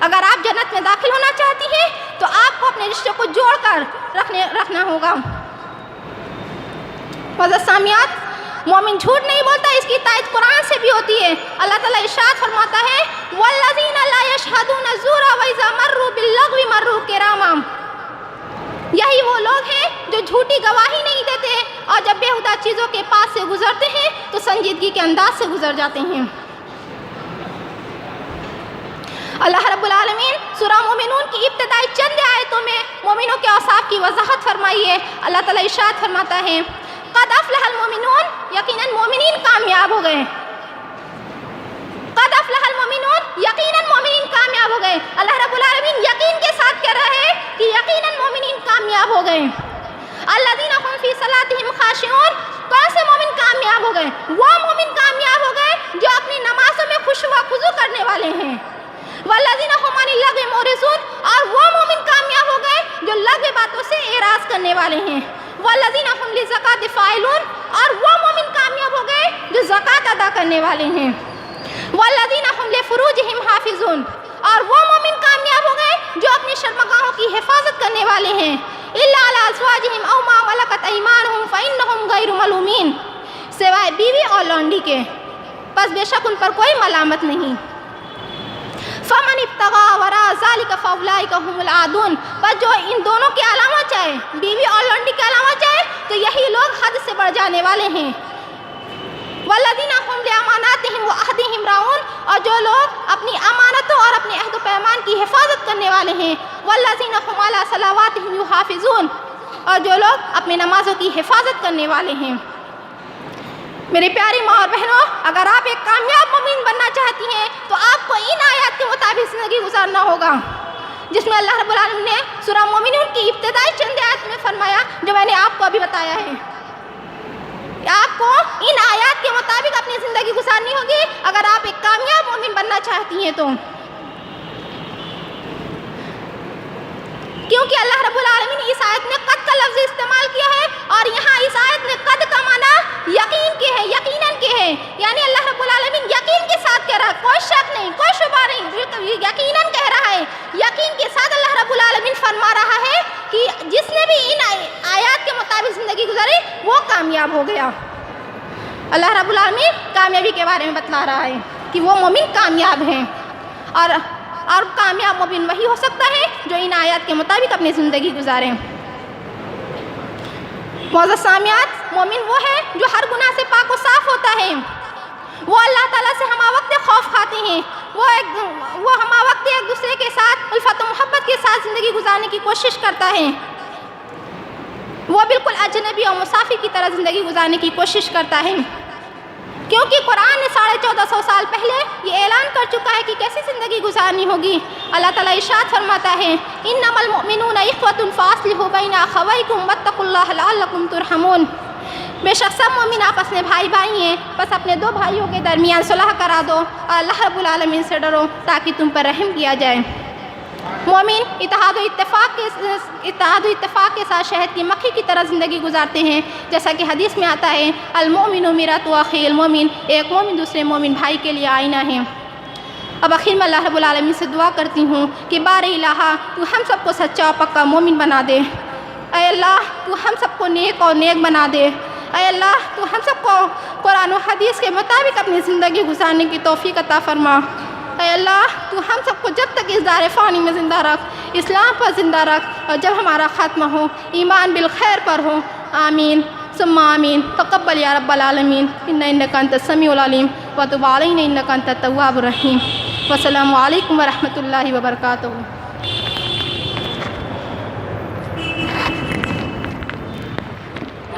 اگر آپ جنت میں داخل ہونا چاہتی ہیں تو آپ کو اپنے رشتے کو جوڑ کر رکھنا ہوگا۔ معزز سامعات، مومن جھوٹ نہیں بولتا، اس کی تائید قرآن سے بھی ہوتی ہے۔ اللہ تعالیٰ ارشاد فرماتا ہے وَالَّذِينَ لَا يَشْهَدُونَ الزُّورَ وَإِذَا مَرُّوا بِاللَّغْوِ مَرُّوا كِرَامًا، یہی وہ لوگ ہیں جو جھوٹی گواہی نہیں دیتے اور جب بےہودہ چیزوں کے پاس سے گزرتے ہیں تو سنجیدگی کے انداز سے گزر جاتے ہیں۔ اللہ رب العالمین سورہ مومنون کی ابتدائی چند آیتوں میں مومنوں کے اوصاف کی وضاحت فرمائی ہے۔ اللہ تعالیٰ ارشاد فرماتا ہے قد افلح المومنون، یقیناً مومنین کامیاب ہو گئے۔ قد افلح المومنون، یقیناً مومنین کامیاب ہو گئے۔ اللہ رب العالمین یقین کے ساتھ کہہ رہا ہے کہ یقیناً مومنین کامیاب ہو گئے۔ الذین هم فی صلاتہم خاشعون، کون سے مومن کامیاب ہو گئے؟ وہ مومن کامیاب ہو گئے کرنے والے ہیں۔ والذین هم لفروجہم حافظون، اور وہ مومن کامیاب ہو گئے جو اپنی شرمگاہوں کی حفاظت کرنے والے ہیں۔ الا علی ازواجہم او ما ملکت ایمانہم فانہم غیر ملومین، سوائے بیوی اور لونڈی کے، پس بے شک ان پر کوئی ملامت نہیں۔ فمن ابتغى وراء ذلك فاولئک هم العادون، پر جو ان دونوں کے علاوہ چاہے، بیوی اور لونڈی کے علاوہ چاہے، تو یہی لوگ حد سے بڑھ جانے والے ہیں۔ والذین هم لاماناتهم وعہدهم راعون، اور جو لوگ اپنی امانتوں اور اپنے عہد و پیمان کی حفاظت کرنے والے ہیں۔ والذین هم علی صلواتهم یحافظون، اور جو لوگ اپنی نمازوں کی حفاظت کرنے والے ہیں۔ میری پیاری ماں اور بہنوں، اگر آپ ایک کامیاب مومن بننا چاہتی ہیں تو آپ کو ان آیات کے مطابق زندگی گزارنا ہوگا، جس میں اللہ رب العالمین نے سورہ مومنون کی ابتدائی چند آیات میں فرمایا جو میں نے آپ کو ابھی بتایا ہے۔ آپ کو ان آیات کے مطابق اپنی زندگی گزارنی ہوگی اگر آپ ایک کامیاب مومن بننا چاہتی ہیں تو، کیونکہ اللہ رب العالمین نے اس آیت میں قد کا لفظ استعمال کیا ہے، اور یہاں اس آیت میں قد کا معنی یقین کے ہے، یقیناً کے ہے، یعنی اللہ رب العالمین یقین کے ساتھ کہہ رہا ہے، کوئی شک نہیں، کوئی شبہ نہیں، یقیناً کہہ رہا ہے۔ یقین کے ساتھ اللہ رب العالمین فرما رہا ہے کہ جس نے بھی ان آیات کے مطابق زندگی گزاری وہ کامیاب ہو گیا۔ اللہ رب العالمین کامیابی کے بارے میں بتلا رہا ہے کہ وہ مومن کامیاب ہیں، اور کامیاب مومن وہی ہو سکتا ہے جو ان آیات کے مطابق اپنی زندگی گزاریں۔ معزز سامعات، مومن وہ ہے جو ہر گناہ سے پاک و صاف ہوتا ہے، وہ اللہ تعالیٰ سے ہمہ وقت خوف کھاتے ہیں، وہ ہمہ وقت ایک دوسرے کے ساتھ الفت و محبت کے ساتھ زندگی گزارنے کی کوشش کرتا ہے، وہ بالکل اجنبی اور مسافر کی طرح زندگی گزارنے کی کوشش کرتا ہے، کیونکہ قرآن نے 1450 سال پہلے یہ اعلان کر چکا ہے کہ کیسی زندگی گزارنی ہوگی۔ اللہ تعالیٰ ارشاد فرماتا ہے، انما المؤمنون اخوۃ فاصلحوا بین اخویکم واتقوا اللہ لعلکم ترحمون، بے شک سب مومن آپس میں بھائی بھائی ہیں، بس اپنے دو بھائیوں کے درمیان صلح کرا دو اور اللہ رب العالمین سے ڈرو تاکہ تم پر رحم کیا جائے۔ مومن اتحاد و اتفاق کے ساتھ شہد کی مکھی کی طرح زندگی گزارتے ہیں، جیسا کہ حدیث میں آتا ہے، المؤمن مرآۃ اخی المؤمن، ایک مومن دوسرے مومن بھائی کے لیے آئینہ ہے۔ اب آخر میں اللہ رب العالمین سے دعا کرتی ہوں کہ بار الہ تو ہم سب کو سچا اور پکا مومن بنا دے، اے اللہ تو ہم سب کو نیک اور نیک بنا دے، اے اللہ تو ہم سب کو قرآن و حدیث کے مطابق اپنی زندگی گزارنے کی توفیق عطا فرما، اے اللہ تو ہم سب کو جب تک اس دار فانی میں زندہ رکھ، اسلام پر زندہ رکھ، اور جب ہمارا خاتمہ ہو ایمان بالخیر پر ہو، آمین ثم آمین۔ تقبل یا رب العالمین، انک انت السمیع العلیم وتب علینا انک انت التواب الرحیم۔ والسلام علیکم ورحمۃ اللہ وبرکاتہ۔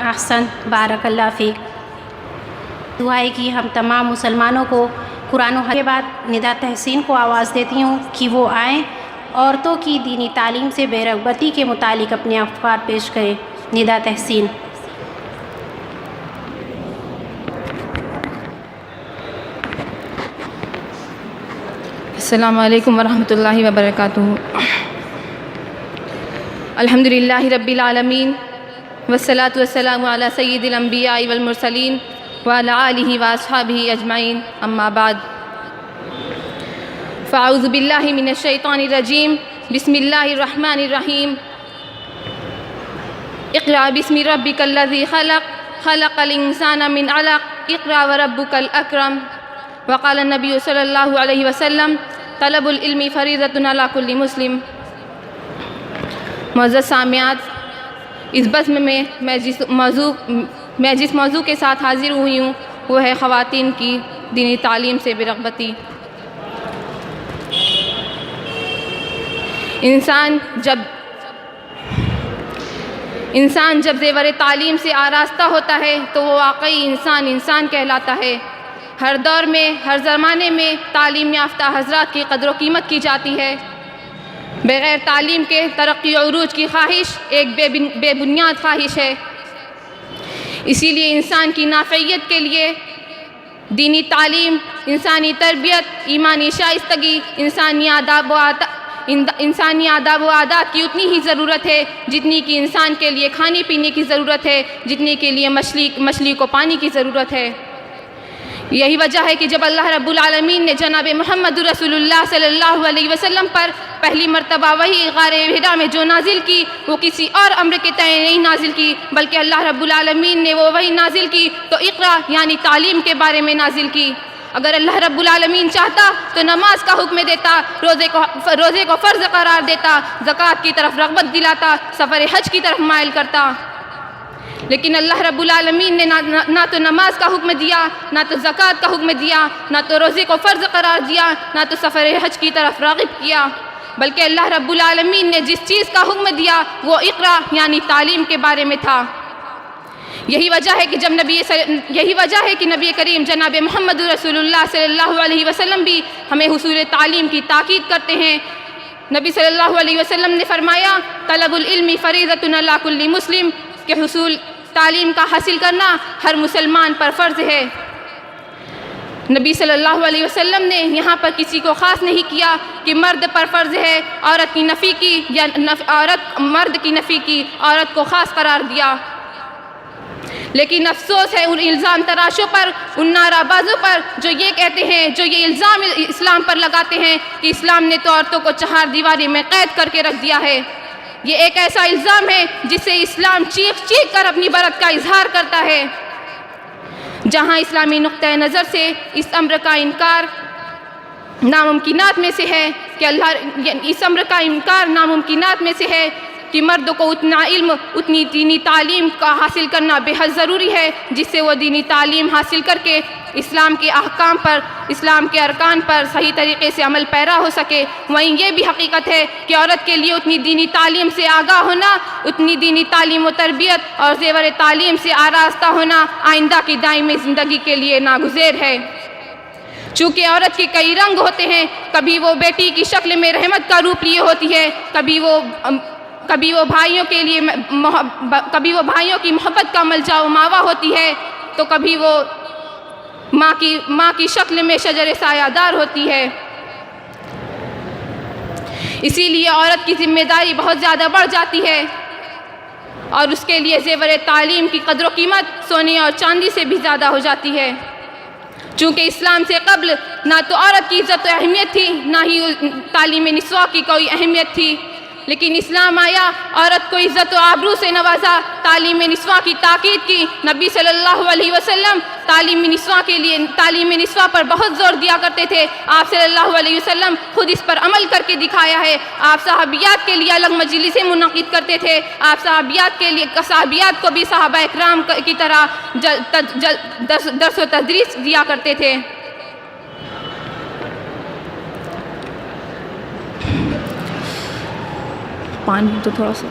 احسن، بارک اللہ فیک۔ دعا ہے کہ ہم تمام مسلمانوں کو قرآن و حدیث کے بعد ندا تحسین کو آواز دیتی ہوں کہ وہ آئیں، عورتوں کی دینی تعلیم سے بے رغبتی کے متعلق اپنے افکار پیش کریں۔ ندا تحسین۔ السلام علیکم ورحمۃ اللہ وبرکاتہ۔ الحمد للہ رب العالمین والصلاة والسلام علی سید الانبیاء والمرسلین وعلی آلہ واصحابہ اجمعین، اما بعد، فاعوذ باللہ من الشیطان الرجیم، بسم اللہ الرحمن الرحیم۔ اقرأ بسم ربک الذی خلق، خلق الانسان من علق، اقرأ وربک الاکرم۔ وقال النبی صلی اللہ علیہ وسلم، طلب العلم فریضۃ علی کل مسلم۔ معزز سامعات، اس بزم میں میں جس موضوع کے ساتھ حاضر ہوئی ہوں وہ ہے خواتین کی دینی تعلیم سے بے رغبتی۔ انسان جب زیور تعلیم سے آراستہ ہوتا ہے تو وہ واقعی انسان کہلاتا ہے۔ ہر دور میں، ہر زمانے میں تعلیم یافتہ حضرات کی قدر و قیمت کی جاتی ہے۔ بغیر تعلیم کے ترقی و عروج کی خواہش ایک بے بنیاد خواہش ہے۔ اسی لیے انسان کی نافعیت کے لیے دینی تعلیم، انسانی تربیت، ایمانی شائستگی، انسانی آداب و عادات کی اتنی ہی ضرورت ہے جتنی کہ انسان کے لیے کھانے پینے کی ضرورت ہے، جتنی کے لیے مچھلی کو پانی کی ضرورت ہے۔ یہی وجہ ہے کہ جب اللہ رب العالمین نے جناب محمد رسول اللہ صلی اللہ علیہ وسلم پر پہلی مرتبہ وہی غار حرا میں جو نازل کی وہ کسی اور امر کے تئیں نہیں نازل کی، بلکہ اللہ رب العالمین نے وہ وہی نازل کی تو اقرا یعنی تعلیم کے بارے میں نازل کی۔ اگر اللہ رب العالمین چاہتا تو نماز کا حکم دیتا، روزے کو فرض قرار دیتا، زکوٰۃ کی طرف رغبت دلاتا، سفر حج کی طرف مائل کرتا، لیکن اللہ رب العالمین نے نہ تو نماز کا حکم دیا، نہ تو زکوٰۃ کا حکم دیا، نہ تو روزے کو فرض قرار دیا، نہ تو سفر حج کی طرف راغب کیا، بلکہ اللہ رب العالمین نے جس چیز کا حکم دیا وہ اقرا یعنی تعلیم کے بارے میں تھا۔ یہی وجہ ہے کہ نبی کریم جناب محمد رسول اللہ صلی اللہ علیہ وسلم بھی ہمیں حصول تعلیم کی تاکید کرتے ہیں۔ نبی صلی اللہ علیہ وسلم نے فرمایا طلب العلم فریضۃ علی کل مسلم، کہ حصول تعلیم کا حاصل کرنا ہر مسلمان پر فرض ہے۔ نبی صلی اللہ علیہ وسلم نے یہاں پر کسی کو خاص نہیں کیا کہ مرد پر فرض ہے، عورت کی نفی کی یا مرد کی نفی کی، عورت کو خاص قرار دیا۔ لیکن افسوس ہے ان الزام تراشوں پر، ان نعرہ بازوں پر جو یہ کہتے ہیں، جو یہ الزام اسلام پر لگاتے ہیں کہ اسلام نے تو عورتوں کو چہار دیواری میں قید کر کے رکھ دیا ہے۔ یہ ایک ایسا الزام ہے جس سے اسلام چیخ چیخ کر اپنی برت کا اظہار کرتا ہے۔ جہاں اسلامی نقطۂ نظر سے اس امر کا انکار ناممکنات میں سے ہے کہ مرد کو اتنا علم، اتنی دینی تعلیم کا حاصل کرنا بے حد ضروری ہے جس سے وہ دینی تعلیم حاصل کر کے اسلام کے احکام پر، اسلام کے ارکان پر صحیح طریقے سے عمل پیرا ہو سکے۔ وہیں یہ بھی حقیقت ہے کہ عورت کے لیے اتنی دینی تعلیم سے آگاہ ہونا، اتنی دینی تعلیم و تربیت اور زیور تعلیم سے آراستہ ہونا آئندہ کی دائمی زندگی کے لیے ناگزیر ہے۔ چونکہ عورت کے کئی رنگ ہوتے ہیں، کبھی وہ بیٹی کی شکل میں رحمت کا روپ لیے ہوتی ہے، کبھی وہ بھائیوں کی محبت کا ملجا و ماوا ہوتی ہے، تو کبھی وہ ماں کی شکل میں شجر سایہ دار ہوتی ہے۔ اسی لیے عورت کی ذمہ داری بہت زیادہ بڑھ جاتی ہے اور اس کے لیے زیور تعلیم کی قدر و قیمت سونے اور چاندی سے بھی زیادہ ہو جاتی ہے۔ چونکہ اسلام سے قبل نہ تو عورت کی عزت و اہمیت تھی، نہ ہی تعلیم نسواں کی کوئی اہمیت تھی، لیکن اسلام آیا، عورت کو عزت و آبرو سے نوازا، تعلیم نسواں کی تاکید کی۔ نبی صلی اللہ علیہ وسلم تعلیم نسواں پر بہت زور دیا کرتے تھے۔ آپ صلی اللہ علیہ وسلم خود اس پر عمل کر کے دکھایا ہے۔ آپ صحابیات کے لیے الگ مجلسیں منعقد کرتے تھے۔ آپ صحابیات کو بھی صحابہ اکرام کی طرح درس و تدریس دیا کرتے تھے۔ پانی تو تھوڑا سا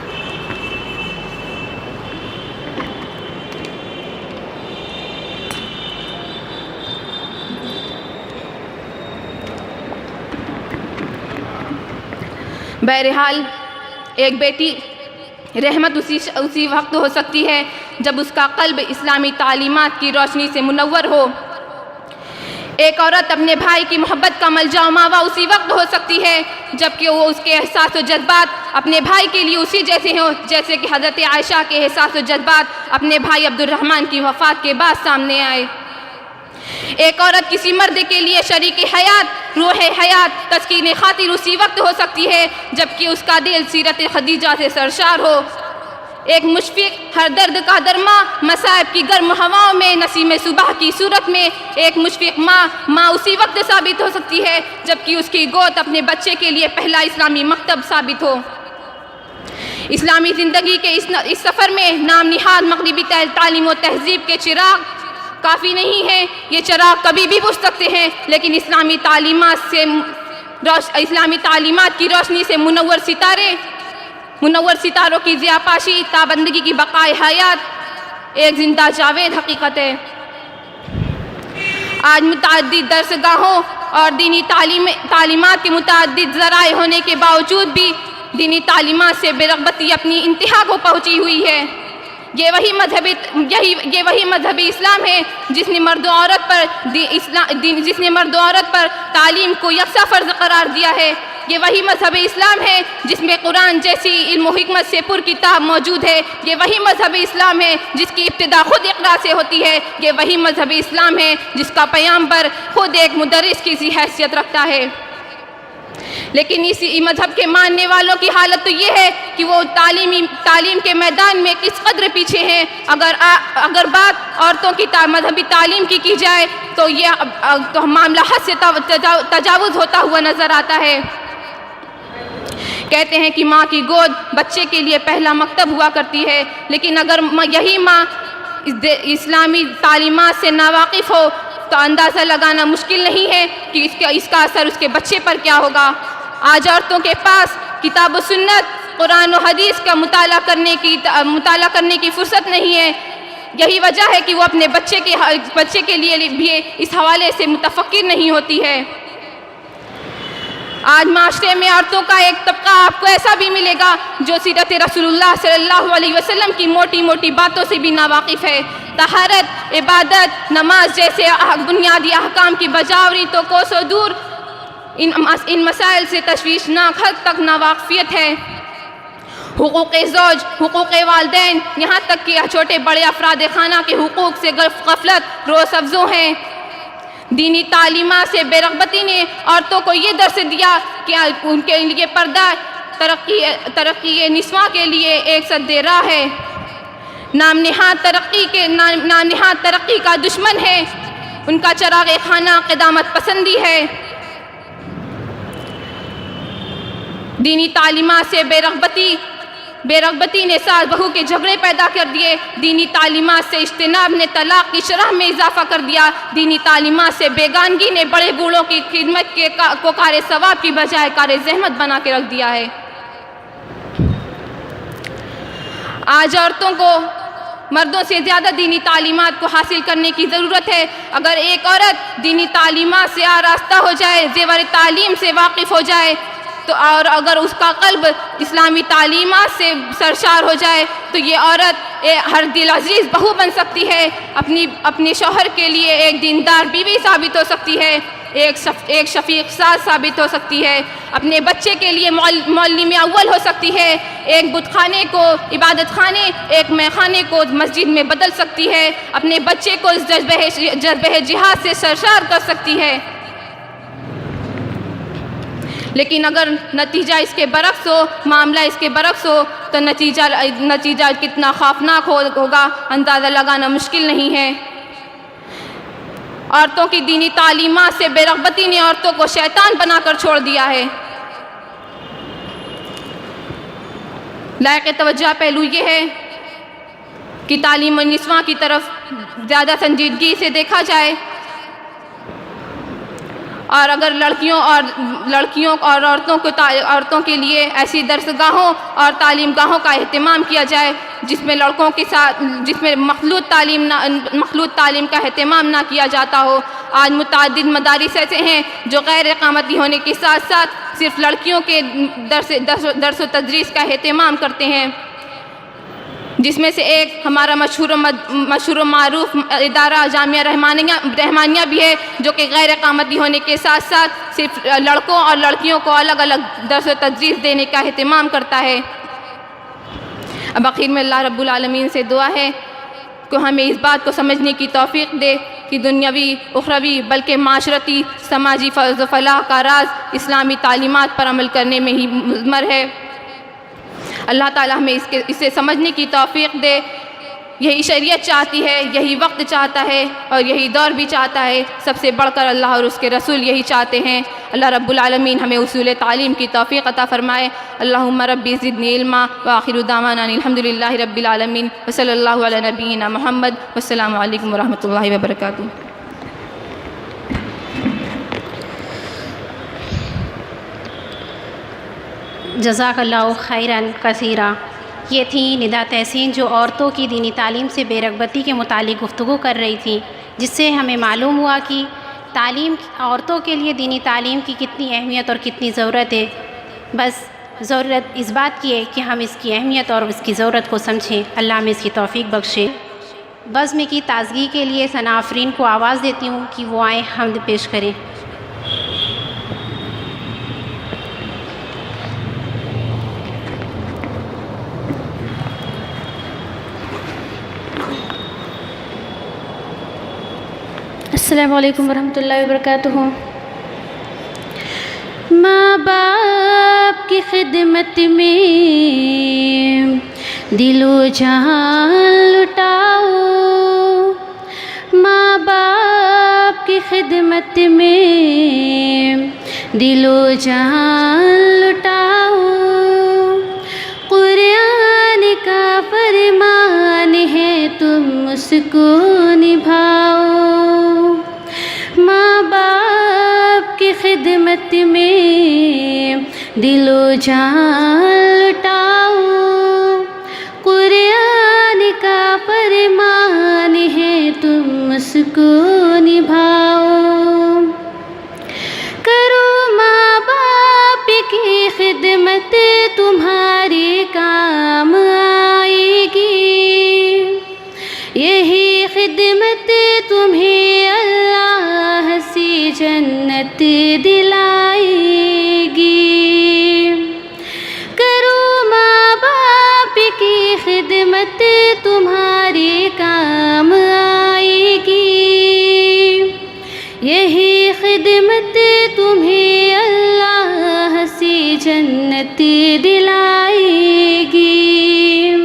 بہرحال ایک بیٹی رحمت اسی وقت ہو سکتی ہے جب اس کا قلب اسلامی تعلیمات کی روشنی سے منور ہو۔ ایک عورت اپنے بھائی کی محبت کا ملجا و ماوا اسی وقت ہو سکتی ہے جبکہ وہ اس کے احساس و جذبات اپنے بھائی کے لیے اسی جیسے ہوں جیسے کہ حضرت عائشہ کے احساس و جذبات اپنے بھائی عبد الرحمن کی وفات کے بعد سامنے آئے۔ ایک عورت کسی مرد کے لیے شریک حیات، روح حیات، تسکین خاطر اسی وقت ہو سکتی ہے جبکہ اس کا دل سیرت خدیجہ سے سرشار ہو۔ ایک مشفق ہر درد کا درما، مصائب کی گرم ہواؤں میں نسیم صبح کی صورت میں ایک مشفق ماں اسی وقت ثابت ہو سکتی ہے جبکہ اس کی گود اپنے بچے کے لیے پہلا اسلامی مکتب ثابت ہو۔ اسلامی زندگی کے اس سفر میں نام نہاد مغربی تعلیم و تہذیب کے چراغ کافی نہیں ہے، یہ چراغ کبھی بھی بجھ سکتے ہیں، لیکن اسلامی تعلیمات کی روشنی سے منور ستاروں کی ضیاء پاشی تابندگی کی بقائے حیات ایک زندہ جاوید حقیقت ہے۔ آج متعدد درسگاہوں اور دینی تعلیمات کے متعدد ذرائع ہونے کے باوجود بھی دینی تعلیمات سے بے رغبتی اپنی انتہا کو پہنچی ہوئی ہے۔ یہ وہی مذہبی اسلام ہے جس نے مرد و عورت پر تعلیم کو یکساں فرض قرار دیا ہے۔ یہ وہی مذہب اسلام ہے جس میں قرآن جیسی علم و حکمت سے پر کتاب موجود ہے. یہ وہی مذہب اسلام ہے جس کی ابتدا خود اقرا سے ہوتی ہے. یہ وہی مذہب اسلام ہے جس کا پیغمبر خود ایک مدرس کی سی حیثیت رکھتا ہے. لیکن اسی مذہب کے ماننے والوں کی حالت تو یہ ہے کہ وہ تعلیم کے میدان میں کس قدر پیچھے ہیں. اگر بات عورتوں کی مذہبی تعلیم کی جائے تو یہ معاملہ حد سے تجاوز ہوتا ہوا نظر آتا ہے. کہتے ہیں کہ ماں کی گود بچے کے لیے پہلا مکتب ہوا کرتی ہے، لیکن اگر یہی ماں اسلامی تعلیمات سے ناواقف ہو تو اندازہ لگانا مشکل نہیں ہے کہ اس کا اثر اس کے بچے پر کیا ہوگا. آج عورتوں کے پاس کتاب و سنت، قرآن و حدیث کا مطالعہ کرنے کی فرصت نہیں ہے. یہی وجہ ہے کہ وہ اپنے بچے کے لیے بھی اس حوالے سے متفکر نہیں ہوتی ہے. آج معاشرے میں عورتوں کا ایک طبقہ آپ کو ایسا بھی ملے گا جو سیرت رسول اللہ صلی اللہ علیہ وسلم کی موٹی موٹی باتوں سے بھی ناواقف ہے. طہارت، عبادت، نماز جیسے بنیادی احکام کی بجاوری تو کوسوں دور ان مسائل سے تشویشناک حد تک ناواقفیت ہے. حقوق زوج، حقوق والدین، یہاں تک کہ چھوٹے بڑے افراد خانہ کے حقوق سے غفلت روز افزوں ہیں. دینی تعلیمات سے بے رغبتی نے عورتوں کو یہ درس دیا کہ ان کے لیے پردہ ترقی نسواں کے لیے ایک سد راہ ہے. نام نہاد ترقی کا دشمن ہے. ان کا چراغ خانہ قدامت پسندی ہے. دینی تعلیمات سے بے رغبتی نے ساس بہو کے جھگڑے پیدا کر دیے. دینی تعلیمات سے اجتناب نے طلاق کی شرح میں اضافہ کر دیا. دینی تعلیمات سے بیگانگی نے بڑے بوڑھوں کی خدمت کو کار ثواب کی بجائے کار زحمت بنا کے رکھ دیا ہے. آج عورتوں کو مردوں سے زیادہ دینی تعلیمات کو حاصل کرنے کی ضرورت ہے. اگر ایک عورت دینی تعلیمات سے آراستہ ہو جائے، زیور تعلیم سے واقف ہو جائے تو اور اگر اس کا قلب اسلامی تعلیمات سے سرشار ہو جائے تو یہ عورت ہر دل عزیز بہو بن سکتی ہے. اپنے شوہر کے لیے ایک دیندار بیوی ثابت ہو سکتی ہے، ایک شفیق ساز ثابت ہو سکتی ہے. اپنے بچے کے لیے معلم اول ہو سکتی ہے. ایک بت خانے کو عبادت خانے، ایک مے خانے کو مسجد میں بدل سکتی ہے. اپنے بچے کو اس جذبہ جہاد سے سرشار کر سکتی ہے. لیکن اگر نتیجہ اس کے برعکس ہو، معاملہ اس کے برعکس ہو تو نتیجہ کتنا خوفناک ہوگا اندازہ لگانا مشکل نہیں ہے. عورتوں کی دینی تعلیمات سے بے رغبتی نے عورتوں کو شیطان بنا کر چھوڑ دیا ہے. لائق توجہ پہلو یہ ہے کہ تعلیم النسواں کی طرف زیادہ سنجیدگی سے دیکھا جائے، اور اگر لڑکیوں اور عورتوں کے لیے ایسی درسگاہوں اور تعلیم گاہوں کا اہتمام کیا جائے جس میں لڑکوں کے ساتھ مخلوط تعلیم کا اہتمام نہ کیا جاتا ہو. آج متعدد مدارس ایسے ہیں جو غیر اقامتی ہونے کے ساتھ ساتھ صرف لڑکیوں کے درس و تدریس کا اہتمام کرتے ہیں، جس میں سے ایک ہمارا مشہور و معروف ادارہ جامعہ رحمانیہ بھی ہے، جو کہ غیر اقامتی ہونے کے ساتھ ساتھ صرف لڑکوں اور لڑکیوں کو الگ الگ درس و تدریس دینے کا اہتمام کرتا ہے. اب آخر میں اللہ رب العالمین سے دعا ہے کہ ہمیں اس بات کو سمجھنے کی توفیق دے کہ دنیاوی، اخروی، بلکہ معاشرتی، سماجی فوز و فلاح کا راز اسلامی تعلیمات پر عمل کرنے میں ہی مضمر ہے. اللہ تعالیٰ ہمیں اسے سمجھنے کی توفیق دے. یہی شریعت چاہتی ہے، یہی وقت چاہتا ہے اور یہی دور بھی چاہتا ہے. سب سے بڑھ کر اللہ اور اس کے رسول یہی چاہتے ہیں. اللہ رب العالمین ہمیں اصول تعلیم کی توفیق عطا فرمائے. اللہم ربی زدنی علما وآخر دعوانا الحمدللہ رب العالمین وصلی اللہ علی نبینا محمد. والسلام علیکم ورحمۃ اللہ وبرکاتہ. جزاک اللہ خیراً کثیرا. یہ تھیں ندا تحسین جو عورتوں کی دینی تعلیم سے بے رغبتی کے متعلق گفتگو کر رہی تھیں، جس سے ہمیں معلوم ہوا کہ عورتوں کے لیے دینی تعلیم کی کتنی اہمیت اور کتنی ضرورت ہے. بس ضرورت اس بات کی ہے کہ ہم اس کی اہمیت اور اس کی ضرورت کو سمجھیں. اللہ ہمیں اس کی توفیق بخشے. بزم کی تازگی کے لیے ثنا آفرین کو آواز دیتی ہوں کہ وہ آئیں حمد پیش کریں. السلام علیکم ورحمۃ اللہ وبرکاتہ۔ ماں باپ کی خدمت میں دل و جان لٹاؤ، ماں باپ کی خدمت میں دل و جان لٹاؤ، قرآن کا فرمان ہے تم اس کو نبھاؤ، ماں باپ کی خدمت میں دل و جان لٹاؤ، قرآن کا فرمان ہے تم اس کو نبھاؤ، کرو ماں باپ کی خدمت تمہاری کام آئے گی، یہی خدمت تمہیں اللہ سے جنت دلائے گی، کرو ماں باپ کی خدمت تمہاری کام آئے گی، یہی خدمت تمہیں اللہ سے جنت دلائے گی،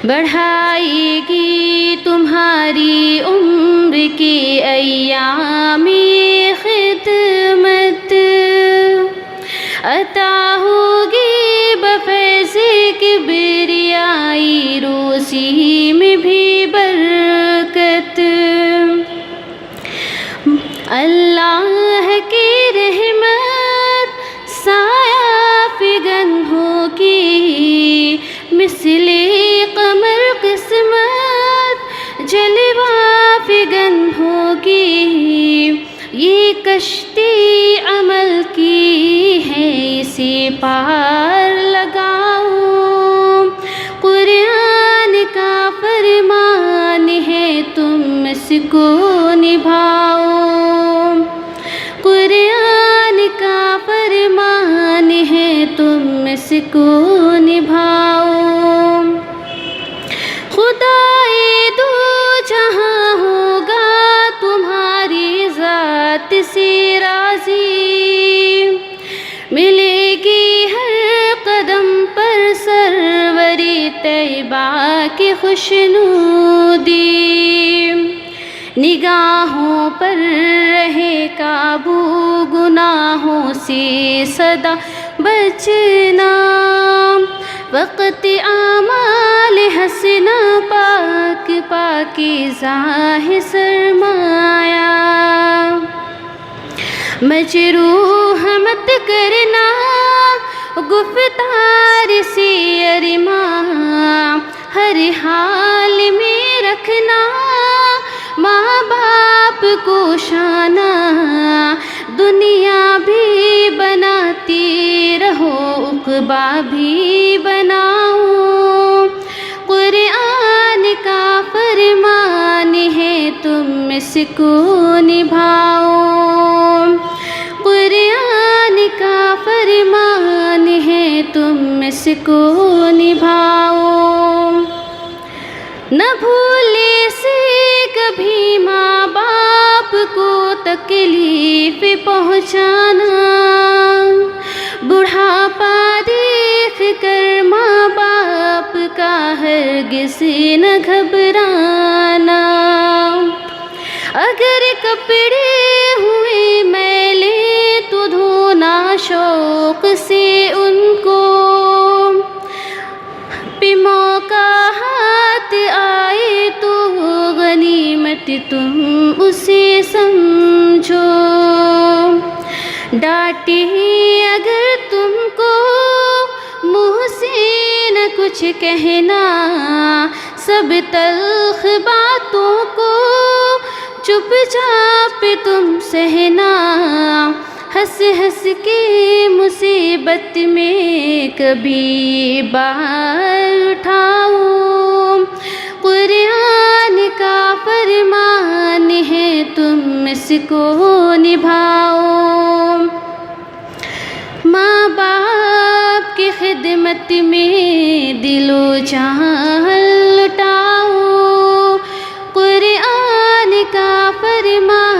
بڑھائے گی تمہاری عمر کے ایام خدمت، عطا ہوگی بفیض کبریائی روزی میں بھی برکت، اللہ کی رحمت سایہ فگن ہوگی، مثل قمر قسمت جلوہ فگن ہوگی، یہ کشتی عمل کی ہے اسے پار لگاؤ، قرآن کا فرمان ہے تم اس کو نبھاؤ، قرآن کا فرمان ہے تم اس کو نبھاؤ، خدائے دو جہاں ہوگا تمہاری ذات سے راضی، ملے گی ہر قدم پر سروری طیبہ کی خوشنودی، نگاہوں پر رہے قابو گناہوں سے سدا بچنا، وقت اعمال حسنہ پاک پاکیزہ ہے سرمایہ، مجروح مت کرنا گفتار سے ارماں، ہر حال میں رکھنا ماں باپ کو شانہ، دنیا بھی بناتی رہو عقبہ بھی بناؤ، قرآن کا فرمان ہے تم اس کو نبھاؤ، قرآن کا فرمان ہے تم اس کو نبھاؤ، نہ بھولے سے کبھی ماں باپ کو تکلیف پہنچانا، بڑھاپا دیکھ کر ماں باپ کا ہرگز نہ گھبرانا، اگر کپڑے ہوئے میلے تو دھونا شوق سے ان کو، پہ موقع ہاتھ آئے تو غنیمت تم اسے سمجھو، ڈانٹے اگر تم کو منہ سے نہ کچھ کہنا، سب تلخ باتوں کو چپ چاپ تم سہنا، ہنس ہنس کے مصیبت میں کبھی بال اٹھاؤ، قرآن کا فرمان ہے تم اس کو نبھاؤ، ماں باپ کی خدمت میں دل و جان لٹاؤ، قرآن کا فرمان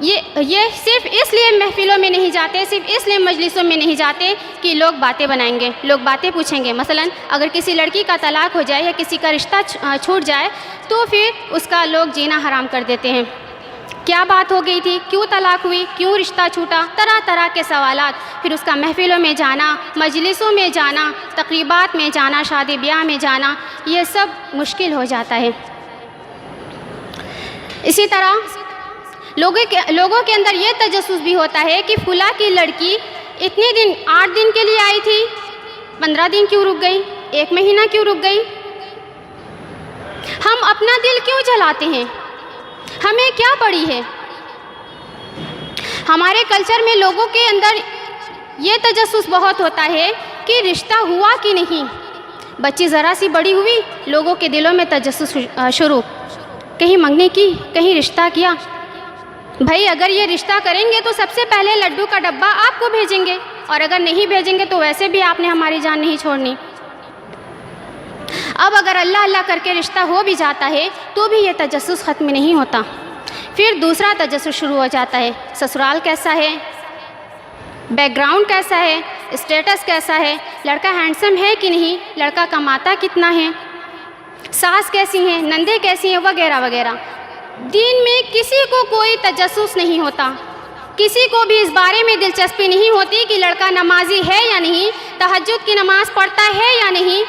یہ صرف اس لیے محفلوں میں نہیں جاتے، صرف اس لیے مجلسوں میں نہیں جاتے کہ لوگ باتیں بنائیں گے، لوگ باتیں پوچھیں گے۔ مثلا اگر کسی لڑکی کا طلاق ہو جائے یا کسی کا رشتہ چھوٹ جائے تو پھر اس کا لوگ جینا حرام کر دیتے ہیں۔ کیا بات ہو گئی تھی، کیوں طلاق ہوئی، کیوں رشتہ چھوٹا، طرح طرح کے سوالات۔ پھر اس کا محفلوں میں جانا، مجلسوں میں جانا، تقریبات میں جانا، شادی بیاہ میں جانا، یہ سب مشکل ہو جاتا ہے۔ اسی طرح لوگوں کے اندر یہ تجسس بھی ہوتا ہے کہ فلاں کی لڑکی اتنے دن 8 دن کے لیے آئی تھی، 15 دن کیوں رک گئی، 1 مہینہ کیوں رک گئی۔ ہم اپنا دل کیوں جلاتے ہیں، ہمیں کیا پڑی ہے۔ ہمارے کلچر میں لوگوں کے اندر یہ تجسس بہت ہوتا ہے کہ رشتہ ہوا کہ نہیں۔ بچی ذرا سی بڑی ہوئی، لوگوں کے دلوں میں تجسس شروع، کہیں منگنے کی، کہیں رشتہ کیا۔ بھائی اگر یہ رشتہ کریں گے تو سب سے پہلے لڈو کا ڈبہ آپ کو بھیجیں گے، اور اگر نہیں بھیجیں گے تو ویسے بھی آپ نے ہماری جان نہیں چھوڑنی۔ اب اگر اللہ اللہ کر کے رشتہ ہو بھی جاتا ہے تو بھی یہ تجسس ختم نہیں ہوتا۔ پھر دوسرا تجسس شروع ہو جاتا ہے، سسرال کیسا ہے، بیک گراؤنڈ کیسا ہے، اسٹیٹس کیسا ہے، لڑکا ہینڈسم ہے کہ نہیں، لڑکا کماتا کتنا ہے، ساس کیسی ہیں، نندے کیسی ہیں، وغیرہ وغیرہ۔ دین میں کسی کو کوئی تجسس نہیں ہوتا، کسی کو بھی اس بارے میں دلچسپی نہیں ہوتی کہ لڑکا نمازی ہے یا نہیں، تہجد کی نماز پڑھتا ہے یا نہیں،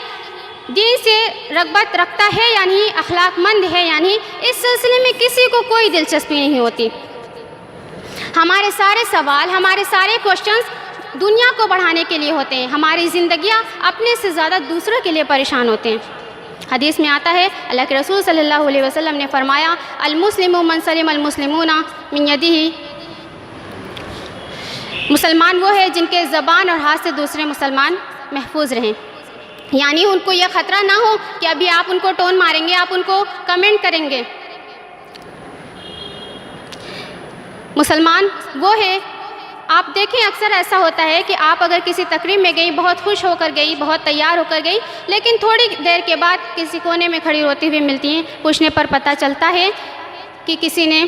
دین سے رغبت رکھتا ہے یا نہیں، اخلاق مند ہے یا نہیں۔ اس سلسلے میں کسی کو کوئی دلچسپی نہیں ہوتی۔ ہمارے سارے سوال، ہمارے سارے کوشچنز دنیا کو بڑھانے کے لیے ہوتے ہیں، ہماری زندگیاں اپنے سے زیادہ دوسروں کے لیے پریشان ہوتے ہیں۔ حدیث میں آتا ہے، اللہ کے رسول صلی اللہ علیہ وسلم نے فرمایا، المسلم من سلم المسلمون من یدہ، مسلمان وہ ہے جن کے زبان اور ہاتھ سے دوسرے مسلمان محفوظ رہیں۔ یعنی ان کو یہ خطرہ نہ ہو کہ ابھی آپ ان کو ٹون ماریں گے، آپ ان کو کمنٹ کریں گے۔ مسلمان وہ ہے، آپ دیکھیں اکثر ایسا ہوتا ہے کہ آپ اگر کسی تقریب میں گئی، بہت خوش ہو کر گئی، بہت تیار ہو کر گئی، لیکن تھوڑی دیر کے بعد کسی کونے میں کھڑی روتی ہوئی ملتی ہیں، پوچھنے پر پتہ چلتا ہے کہ کسی نے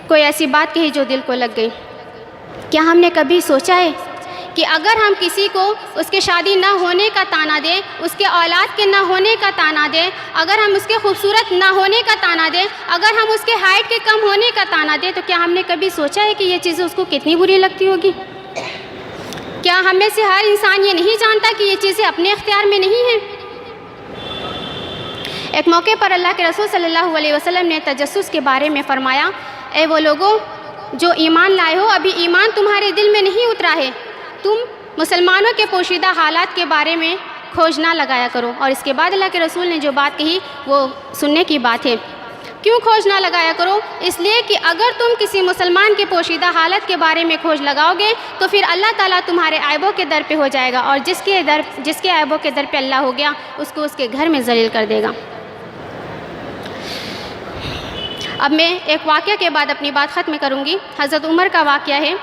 کوئی ایسی بات کہی جو دل کو لگ گئی۔ کیا ہم نے کبھی سوچا ہے کہ اگر ہم کسی کو اس کے شادی نہ ہونے کا طعنہ دیں، اس کے اولاد کے نہ ہونے کا طعنہ دیں، اگر ہم اس کے خوبصورت نہ ہونے کا طعنہ دیں، اگر ہم اس کے ہائٹ کے کم ہونے کا طعنہ دیں، تو کیا ہم نے کبھی سوچا ہے کہ یہ چیزیں اس کو کتنی بری لگتی ہوگی؟ کیا ہم میں سے ہر انسان یہ نہیں جانتا کہ یہ چیزیں اپنے اختیار میں نہیں ہیں؟ ایک موقع پر اللہ کے رسول صلی اللہ علیہ وسلم نے تجسس کے بارے میں فرمایا، اے وہ لوگوں جو ایمان لائے ہو، ابھی ایمان تمہارے دل میں نہیں اترا ہے، تم مسلمانوں کے پوشیدہ حالات کے بارے میں کھوج نہ لگایا کرو۔ اور اس کے بعد اللہ کے رسول نے جو بات کہی وہ سننے کی بات ہے۔ کیوں کھوج نہ لگایا کرو؟ اس لیے کہ اگر تم کسی مسلمان کے پوشیدہ حالت کے بارے میں کھوج لگاؤ گے تو پھر اللہ تعالیٰ تمہارے عیبوں کے در پہ ہو جائے گا، اور جس کے عیبوں کے در پہ اللہ ہو گیا اس کو اس کے گھر میں ذلیل کر دے گا۔ اب میں ایک واقعہ کے بعد اپنی بات ختم کروں گی۔ حضرت عمر کا واقعہ ہے۔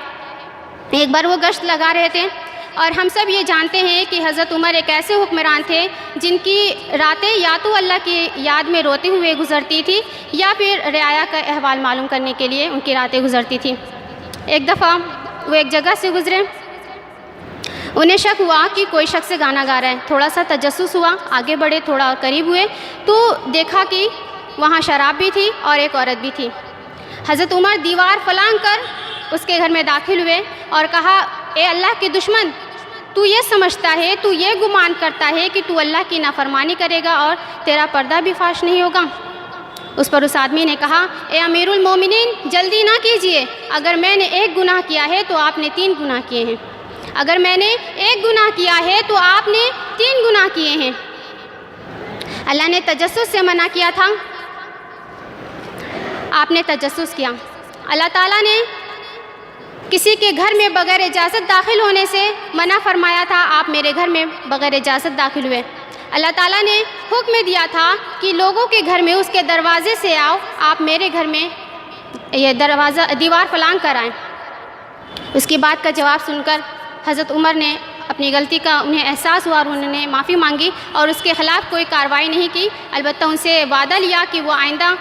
ایک بار وہ گشت لگا رہے تھے، اور ہم سب یہ جانتے ہیں کہ حضرت عمر ایک ایسے حکمران تھے جن کی راتیں یا تو اللہ کی یاد میں روتے ہوئے گزرتی تھی یا پھر رعایا کا احوال معلوم کرنے کے لیے ان کی راتیں گزرتی تھیں۔ ایک دفعہ وہ ایک جگہ سے گزرے، انہیں شک ہوا کہ کوئی شخص گانا گا رہا ہے، تھوڑا سا تجسس ہوا، آگے بڑھے، تھوڑا قریب ہوئے تو دیکھا کہ وہاں شراب بھی تھی اور ایک عورت بھی تھی۔ حضرت عمر دیوار فلانگ کر اس کے گھر میں داخل ہوئے اور کہا، اے اللہ کے دشمن، تو یہ سمجھتا ہے، تو یہ گمان کرتا ہے کہ تو اللہ کی نافرمانی کرے گا اور تیرا پردہ بھی فاش نہیں ہوگا؟ اس پر اس آدمی نے کہا، اے امیر المومنین، جلدی نہ کیجئے، اگر میں نے ایک گناہ کیا ہے تو آپ نے 3 گناہ کیے ہیں، اگر میں نے ایک گناہ کیا ہے تو آپ نے 3 گناہ کیے ہیں۔ اللہ نے تجسس سے منع کیا تھا، آپ نے تجسس کیا۔ اللہ تعالیٰ نے کسی کے گھر میں بغیر اجازت داخل ہونے سے منع فرمایا تھا، آپ میرے گھر میں بغیر اجازت داخل ہوئے۔ اللہ تعالیٰ نے حکم دیا تھا کہ لوگوں کے گھر میں اس کے دروازے سے آؤ، آپ میرے گھر میں یہ دیوار فلانگ کر آئیں۔ اس کی بات کا جواب سن کر حضرت عمر نے اپنی غلطی کا انہیں احساس ہوا اور انہوں نے معافی مانگی اور اس کے خلاف کوئی کارروائی نہیں کی، البتہ ان سے وعدہ لیا کہ وہ آئندہ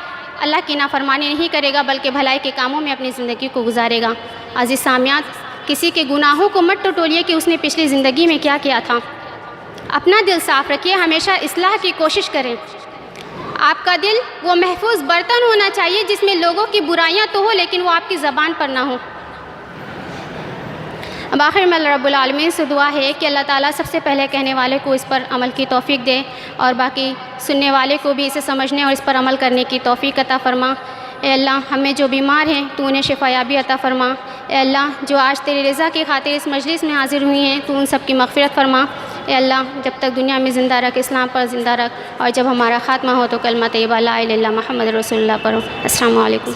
اللہ کی نافرمانی نہیں کرے گا بلکہ بھلائی کے کاموں میں اپنی زندگی کو گزارے گا۔ عزیز سامعات، کسی کے گناہوں کو مت ٹٹولیے کہ اس نے پچھلی زندگی میں کیا کیا تھا۔ اپنا دل صاف رکھیے، ہمیشہ اصلاح کی کوشش کریں۔ آپ کا دل وہ محفوظ برتن ہونا چاہیے جس میں لوگوں کی برائیاں تو ہو لیکن وہ آپ کی زبان پر نہ ہو۔ اب آخر میں اللہ رب العالمین سے دعا ہے کہ اللہ تعالیٰ سب سے پہلے کہنے والے کو اس پر عمل کی توفیق دے اور باقی سننے والے کو بھی اسے سمجھنے اور اس پر عمل کرنے کی توفیق عطا فرما۔ اے اللہ، ہمیں جو بیمار ہیں تو انہیں شفا یابی عطا فرما۔ اے اللہ، جو آج تیری رضا کی خاطر اس مجلس میں حاضر ہوئی ہیں تو ان سب کی مغفرت فرما۔ اے اللہ، جب تک دنیا میں زندہ رکھ، اسلام پر زندہ رکھ، اور جب ہمارا خاتمہ ہو تو کلمہ طیبہ لا الہ الا اللہ محمد رسول اللہ پڑھو۔ السلام علیکم۔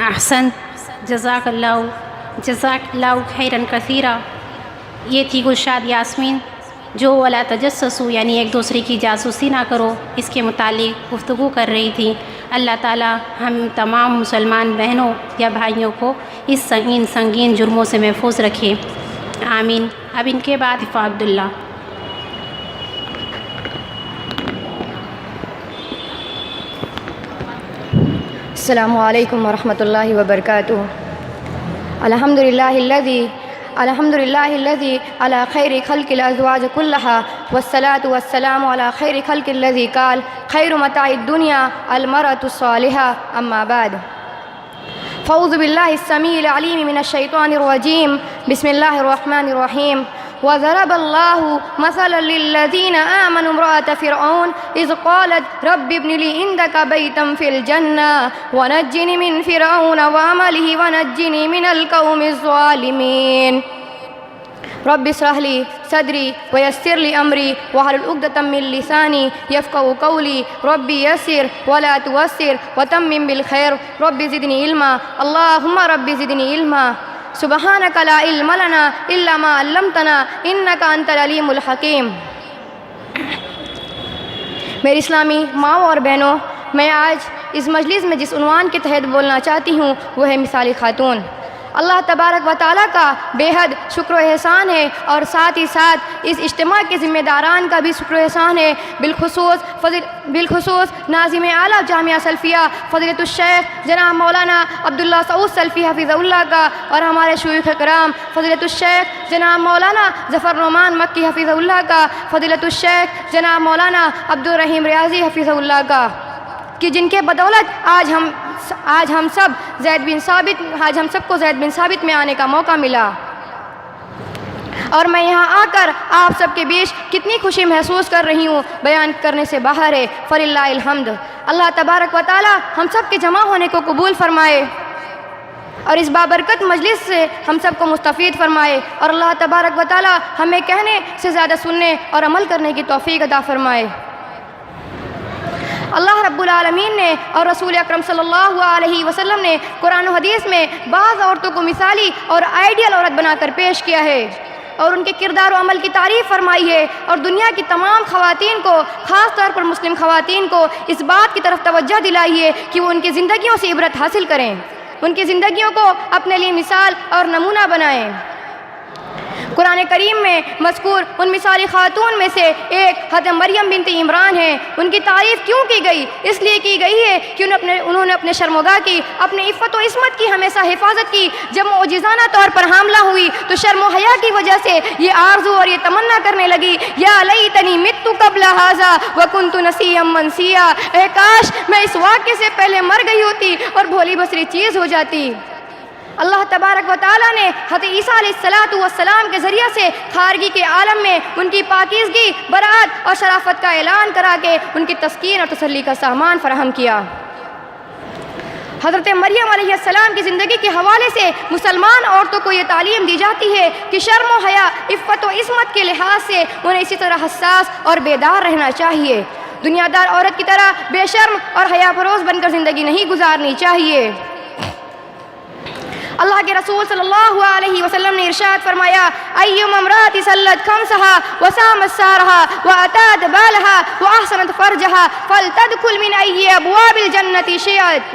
احسن، جزاک اللہ خیرن کثیرہ۔ یہ تھی گلشاد یاسمین جو ولا تجسسوا یعنی ایک دوسرے کی جاسوسی نہ کرو اس کے متعلق گفتگو کر رہی تھی۔ اللہ تعالیٰ ہم تمام مسلمان بہنوں یا بھائیوں کو اس سنگین جرموں سے محفوظ رکھے، آمین۔ اب ان کے بعد حفا عبداللہ۔ السلام علیکم ورحمۃ اللہ وبرکاتہ۔ الحمد للہ الذی علی خیر خلق الازواج کلہا والصلاة والسلام علی خیر خلق الذی قال خیر متاع الدنیا المرأة الصالحہ، اما بعد فاعوذ باللہ السمیع العلیم من الشیطان الرجیم، بسم اللہ الرحمن الرحیم۔ وضرب الله مثلا للذين آمنوا امرأة فرعون إذ قالت رب ابن لي عندك بيتا في الجنة ونجني من فرعون وعمله ونجني من القوم الظالمين۔ رب اشرح لي صدري ويسر لي أمري واحلل عقدة من لساني يفقهوا قولي رب يسر ولا تعسر وتمم بالخير رب زدني علما اللهم رب زدني علما سبحانك لا علم لنا إلا ما علمتنا إنك أنت العليم الحكيم۔ میری اسلامی ماؤں اور بہنوں، میں آج اس مجلس میں جس عنوان کے تحت بولنا چاہتی ہوں وہ ہے مثالی خاتون۔ اللہ تبارک و تعالیٰ کا بے حد شکر و احسان ہے اور ساتھ ہی ساتھ اس اجتماع کے ذمہ داران کا بھی شکر و احسان ہے، بالخصوص ناظم اعلیٰ جامعہ سلفیہ فضیلۃ الشیخ جناب مولانا عبداللہ سعود سلفی حفظہ اللہ کا، اور ہمارے شیوخ کرام فضیلۃ الشیخ جناب مولانا ظفر نعمان مکی حفظہ اللہ کا، فضیلۃ الشیخ جناب مولانا عبدالرحیم ریاضی حفظہ اللہ کا، کہ جن کے بدولت آج ہم سب کو زید بن ثابت میں آنے کا موقع ملا، اور میں یہاں آ کر آپ سب کے بیچ کتنی خوشی محسوس کر رہی ہوں بیان کرنے سے باہر ہے۔ فللہ الحمد۔ اللہ تبارک و تعالی ہم سب کے جمع ہونے کو قبول فرمائے اور اس بابرکت مجلس سے ہم سب کو مستفید فرمائے، اور اللہ تبارک و تعالی ہمیں کہنے سے زیادہ سننے اور عمل کرنے کی توفیق عطا فرمائے۔ اللہ رب العالمین نے اور رسول اکرم صلی اللہ علیہ وسلم نے قرآن و حدیث میں بعض عورتوں کو مثالی اور آئیڈیل عورت بنا کر پیش کیا ہے اور ان کے کردار و عمل کی تعریف فرمائی ہے، اور دنیا کی تمام خواتین کو، خاص طور پر مسلم خواتین کو اس بات کی طرف توجہ دلائی ہے کہ وہ ان کی زندگیوں سے عبرت حاصل کریں، ان کی زندگیوں کو اپنے لیے مثال اور نمونہ بنائیں۔ قرآن کریم میں مذکور ان مثالی خاتون میں سے ایک حضرت مریم بنت عمران ہیں۔ ان کی تعریف کیوں کی گئی؟ اس لیے کی گئی ہے کہ انہوں نے اپنے شرمگاہ کی، اپنے عفت و عصمت کی ہمیشہ حفاظت کی۔ جب معجزانہ طور پر حاملہ ہوئی تو شرم و حیا کی وجہ سے یہ آرزو اور یہ تمنا کرنے لگی، یا لیتنی مت قبل ھذا وکنت نسیا منسیا، اے کاش میں اس واقعے سے پہلے مر گئی ہوتی اور بھولی بسری چیز ہو جاتی۔ اللہ تبارک و تعالیٰ نے حضرت عیسیٰ علیہ السلام کے ذریعہ سے خارگی کے عالم میں ان کی پاکیزگی، برات اور شرافت کا اعلان کرا کے ان کی تسکین اور تسلی کا سامان فراہم کیا۔ حضرت مریم علیہ السلام کی زندگی کے حوالے سے مسلمان عورتوں کو یہ تعلیم دی جاتی ہے کہ شرم و حیا، عفت و عصمت کے لحاظ سے انہیں اسی طرح حساس اور بیدار رہنا چاہیے۔ دنیا دار عورت کی طرح بے شرم اور حیا فروز بن کر زندگی نہیں گزارنی چاہیے۔ اللہ کے رسول صلی اللہ علیہ وسلم نے ارشاد فرمایا، ایّم امرأۃ صلت خمسہا وصامت سہرہا واتت بالہا واحسنت فرجہا فلتدخل من ای ابواب الجنۃ شئت۔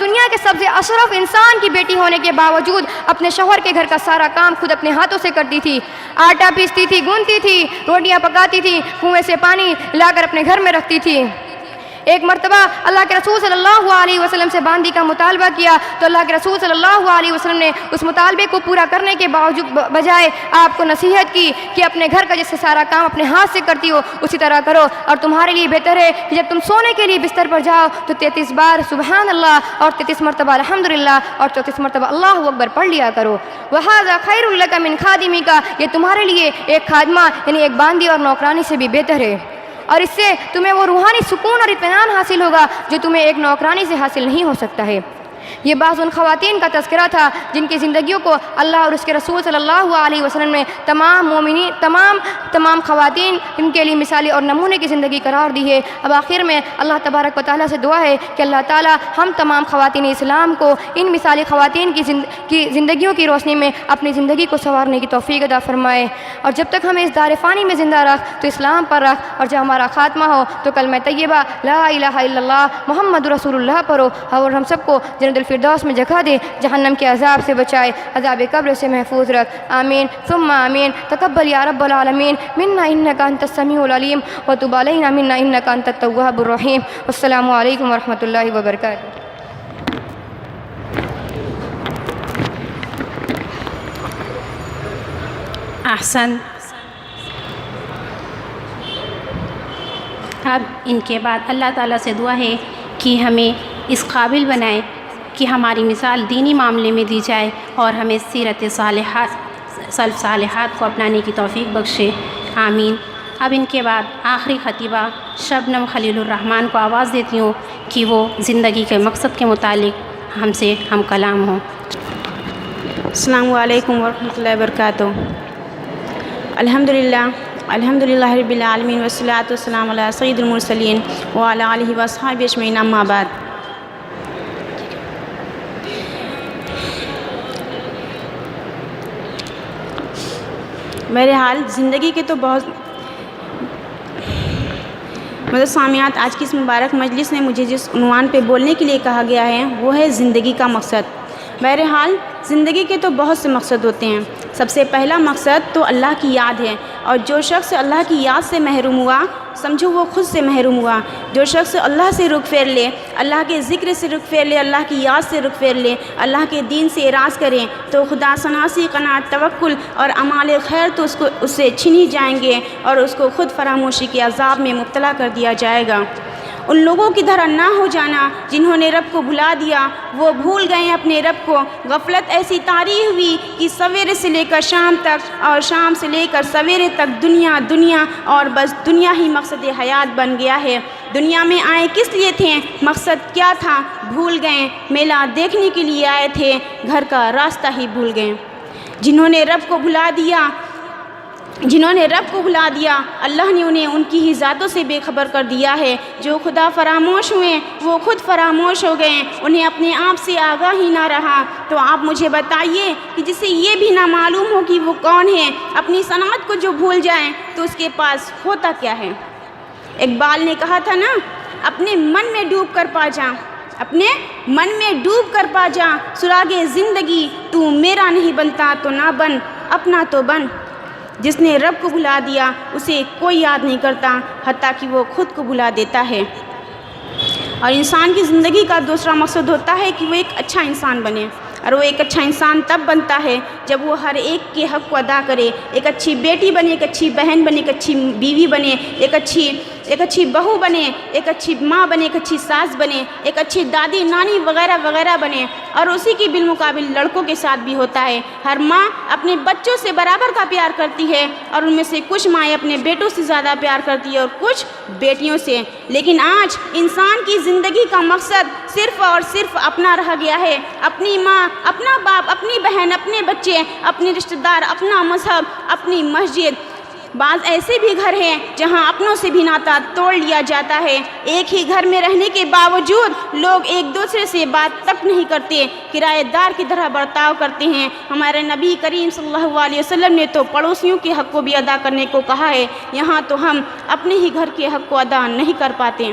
دنیا کے سب سے اشرف انسان کی بیٹی ہونے کے باوجود اپنے شوہر کے گھر کا سارا کام خود اپنے ہاتھوں سے کرتی تھی. آٹا پیستی تھی, گوندتی تھی, روٹیاں پکاتی تھی, کنویں سے پانی لا کر اپنے گھر میں رکھتی تھی. ایک مرتبہ اللہ کے رسول صلی اللہ علیہ وسلم سے باندی کا مطالبہ کیا تو اللہ کے رسول صلی اللہ علیہ وسلم نے اس مطالبے کو پورا کرنے کے باوجود بجائے آپ کو نصیحت کی کہ اپنے گھر کا جس سے سارا کام اپنے ہاتھ سے کرتی ہو اسی طرح کرو, اور تمہارے لیے بہتر ہے کہ جب تم سونے کے لیے بستر پر جاؤ تو 33 بار سبحان اللہ اور 33 مرتبہ الحمدللہ اور 34 مرتبہ اللہ اکبر پڑھ لیا کرو. وَهَذَا خَيْرٌ لَكَ مِنْ خَادِمِكَ, یہ تمہارے لیے ایک خادمہ یعنی ایک باندی اور نوکرانی سے بھی بہتر ہے, اور اس سے تمہیں وہ روحانی سکون اور اطمینان حاصل ہوگا جو تمہیں ایک نوکرانی سے حاصل نہیں ہو سکتا ہے. یہ بعض ان خواتین کا تذکرہ تھا جن کی زندگیوں کو اللہ اور اس کے رسول صلی اللہ علیہ وسلم نے تمام مومنین تمام خواتین ان کے لیے مثالی اور نمونے کی زندگی قرار دی ہے. اب آخر میں اللہ تبارک و تعالیٰ سے دعا ہے کہ اللہ تعالیٰ ہم تمام خواتین اسلام کو ان مثالی خواتین کی زندگیوں کی روشنی میں اپنی زندگی کو سنوارنے کی توفیق عطا فرمائے, اور جب تک ہمیں اس دار فانی میں زندہ رکھ تو اسلام پر رکھ, اور جب ہمارا خاتمہ ہو تو کلمہ طیبہ لا الہ الا اللہ محمد رسول اللہ پڑھو, اور ہم سب کو جنت الفردوس میں جگہ دے, جہنم کے عذاب سے بچائے, عذاب قبر سے محفوظ رکھ. آمین ثم آمین. تقبل یا رب العالمین منا انک انت السمیع العلیم وتب علینا منا انک انت التواب الرحیم. السلام علیکم ورحمۃ اللہ وبرکاتہ. احسن. اب ان کے بعد اللہ تعالیٰ سے دعا ہے کہ ہمیں اس قابل بنائے کہ ہماری مثال دینی معاملے میں دی جائے, اور ہمیں سیرت سلف صالحات کو اپنانے کی توفیق بخشے. آمین. اب ان کے بعد آخری خطیبہ شبنم خلیل الرحمن کو آواز دیتی ہوں کہ وہ زندگی کے مقصد کے متعلق ہم سے ہم کلام ہوں. السلام علیکم ورحمۃ اللہ وبرکاتہ. الحمدللہ رب العالمین والصلاۃ والسلام علی سید المرسلین وعلی آلہ واصحابہ اجمعین. اما بعد. بہرحال زندگی کے تو بہت سامعات, آج کی اس مبارک مجلس میں مجھے جس عنوان پہ بولنے کے لیے کہا گیا ہے وہ ہے زندگی کا مقصد. بہرحال زندگی کے تو بہت سے مقصد ہوتے ہیں. سب سے پہلا مقصد تو اللہ کی یاد ہے, اور جو شخص اللہ کی یاد سے محروم ہوا سمجھو وہ خود سے محروم ہوا. جو شخص اللہ سے رخ پھیر لے, اللہ کے ذکر سے رخ پھیر لے, اللہ کی یاد سے رخ پھیر لے, اللہ کے دین سے اعراض کریں تو خدا شناسی, قناعت, توکل اور اعمال خیر تو اس سے چھینی جائیں گے, اور اس کو خود فراموشی کے عذاب میں مبتلا کر دیا جائے گا. ان لوگوں کی طرح نہ ہو جانا جنہوں نے رب کو بھلا دیا, وہ بھول گئے اپنے رب کو. غفلت ایسی طاری ہوئی کہ سویرے سے لے کر شام تک اور شام سے لے کر سویرے تک دنیا اور بس دنیا ہی مقصد حیات بن گیا ہے. دنیا میں آئے کس لیے تھے, مقصد کیا تھا, بھول گئے. میلہ دیکھنے کے لیے آئے تھے, گھر کا راستہ ہی بھول گئے. جنہوں نے رب کو بھلا دیا اللہ نے انہیں ان کی ہی ذاتوں سے بے خبر کر دیا ہے. جو خدا فراموش ہوئے وہ خود فراموش ہو گئے, انہیں اپنے آپ سے آگاہ ہی نہ رہا. تو آپ مجھے بتائیے کہ جسے یہ بھی نہ معلوم ہو کہ وہ کون ہے, اپنی صنعت کو جو بھول جائیں تو اس کے پاس ہوتا کیا ہے. اقبال نے کہا تھا نا, اپنے من میں ڈوب کر پا جا سراغِ زندگی, تو میرا نہیں بنتا تو نہ بن, اپنا تو بن. جس نے رب کو بھلا دیا اسے کوئی یاد نہیں کرتا, حتیٰ کہ وہ خود کو بھلا دیتا ہے. اور انسان کی زندگی کا دوسرا مقصد ہوتا ہے کہ وہ ایک اچھا انسان بنے, اور وہ ایک اچھا انسان تب بنتا ہے جب وہ ہر ایک کے حق کو ادا کرے. ایک اچھی بیٹی بنے, ایک اچھی بہن بنے, ایک اچھی بیوی بنے, ایک اچھی بہو بنے, ایک اچھی ماں بنے, ایک اچھی ساس بنے, ایک اچھی دادی نانی وغیرہ وغیرہ بنے. اور اسی کے بالمقابل لڑکوں کے ساتھ بھی ہوتا ہے. ہر ماں اپنے بچوں سے برابر کا پیار کرتی ہے, اور ان میں سے کچھ مائیں اپنے بیٹوں سے زیادہ پیار کرتی ہے اور کچھ بیٹیوں سے. لیکن آج انسان کی زندگی کا مقصد صرف اور صرف اپنا رہ گیا ہے. اپنی ماں, اپنا باپ, اپنی بہن, اپنے بچے, اپنے رشتہ دار, اپنا مذہب, اپنی مسجد. بعض ایسے بھی گھر ہیں جہاں اپنوں سے بھی ناطہ توڑ لیا جاتا ہے. ایک ہی گھر میں رہنے کے باوجود لوگ ایک دوسرے سے بات تک نہیں کرتے, کرایہ دار کی طرح برتاؤ کرتے ہیں. ہمارے نبی کریم صلی اللہ علیہ وسلم نے تو پڑوسیوں کے حق کو بھی ادا کرنے کو کہا ہے, یہاں تو ہم اپنے ہی گھر کے حق کو ادا نہیں کر پاتے.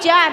4,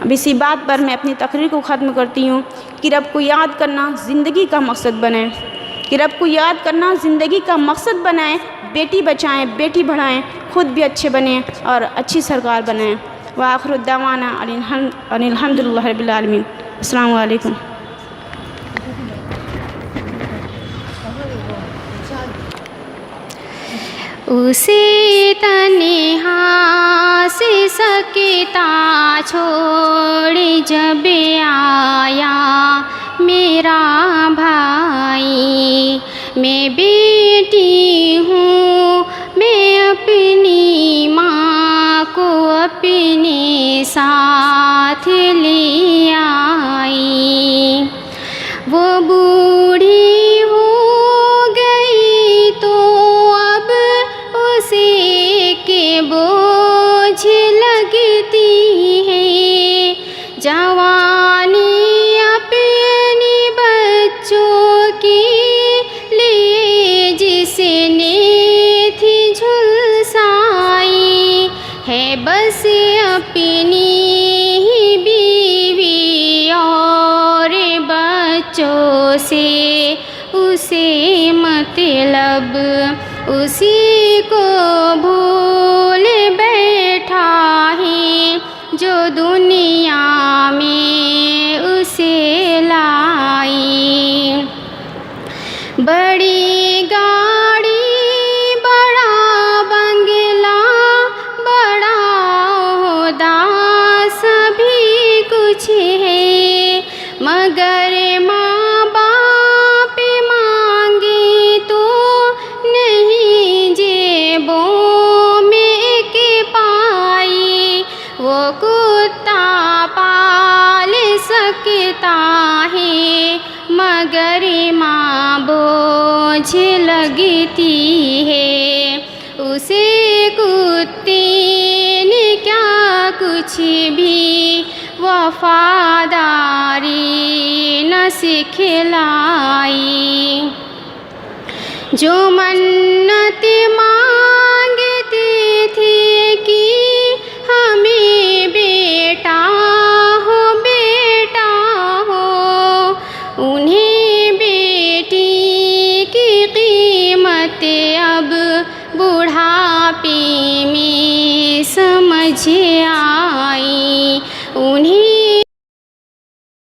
اب اسی بات پر میں اپنی تقریر کو ختم کرتی ہوں کہ رب کو یاد کرنا زندگی کا مقصد بنائیں، کہ رب کو یاد کرنا زندگی کا مقصد بنائیں، بیٹی بچائیں، بیٹی بڑھائیں، خود بھی اچھے بنیں اور اچھی سرکار بنائیں۔ وآخر الدعوانا ان الحمد للہ رب العالمین۔ السلام علیکم۔ اسے تنہا سے سکتا چھوڑ جب آیا میرا بھائی، میں بیٹی ہوں، میں اپنی ماں کو اپنے ساتھ لے آئی۔ وہ بوڑھی ہو گئی تو اب اسے کے بوجھ لگتی ہے، جوانی اپنی بچوں کے لیے جس نے تھی جھلسائی ہے، بس اپنی ہی بیوی اور بچوں سے اسے مطلب، اسی کو بھول بیٹھا ہے جو دنیا میں اسے لائی۔ بڑی گاڑی، بڑا بنگلہ، بڑا عہدہ، سبھی کچھ ہے، مگر ماں باپ مانگے تو نہیں جیبوں میں کے پائی۔ وہ کتا پال سکتا ہے مگر ماں بوجھ لگتی ہے، اسے کتے نے کیا کچھ بھی وفاداری نہ سکھلائی۔ جو منت مانگتے تھے کہ ہمیں بیٹا ہو، بیٹا ہو، انہیں بیٹی کی قیمت اب بڑھاپے میں سمجھ آئی۔ انہیں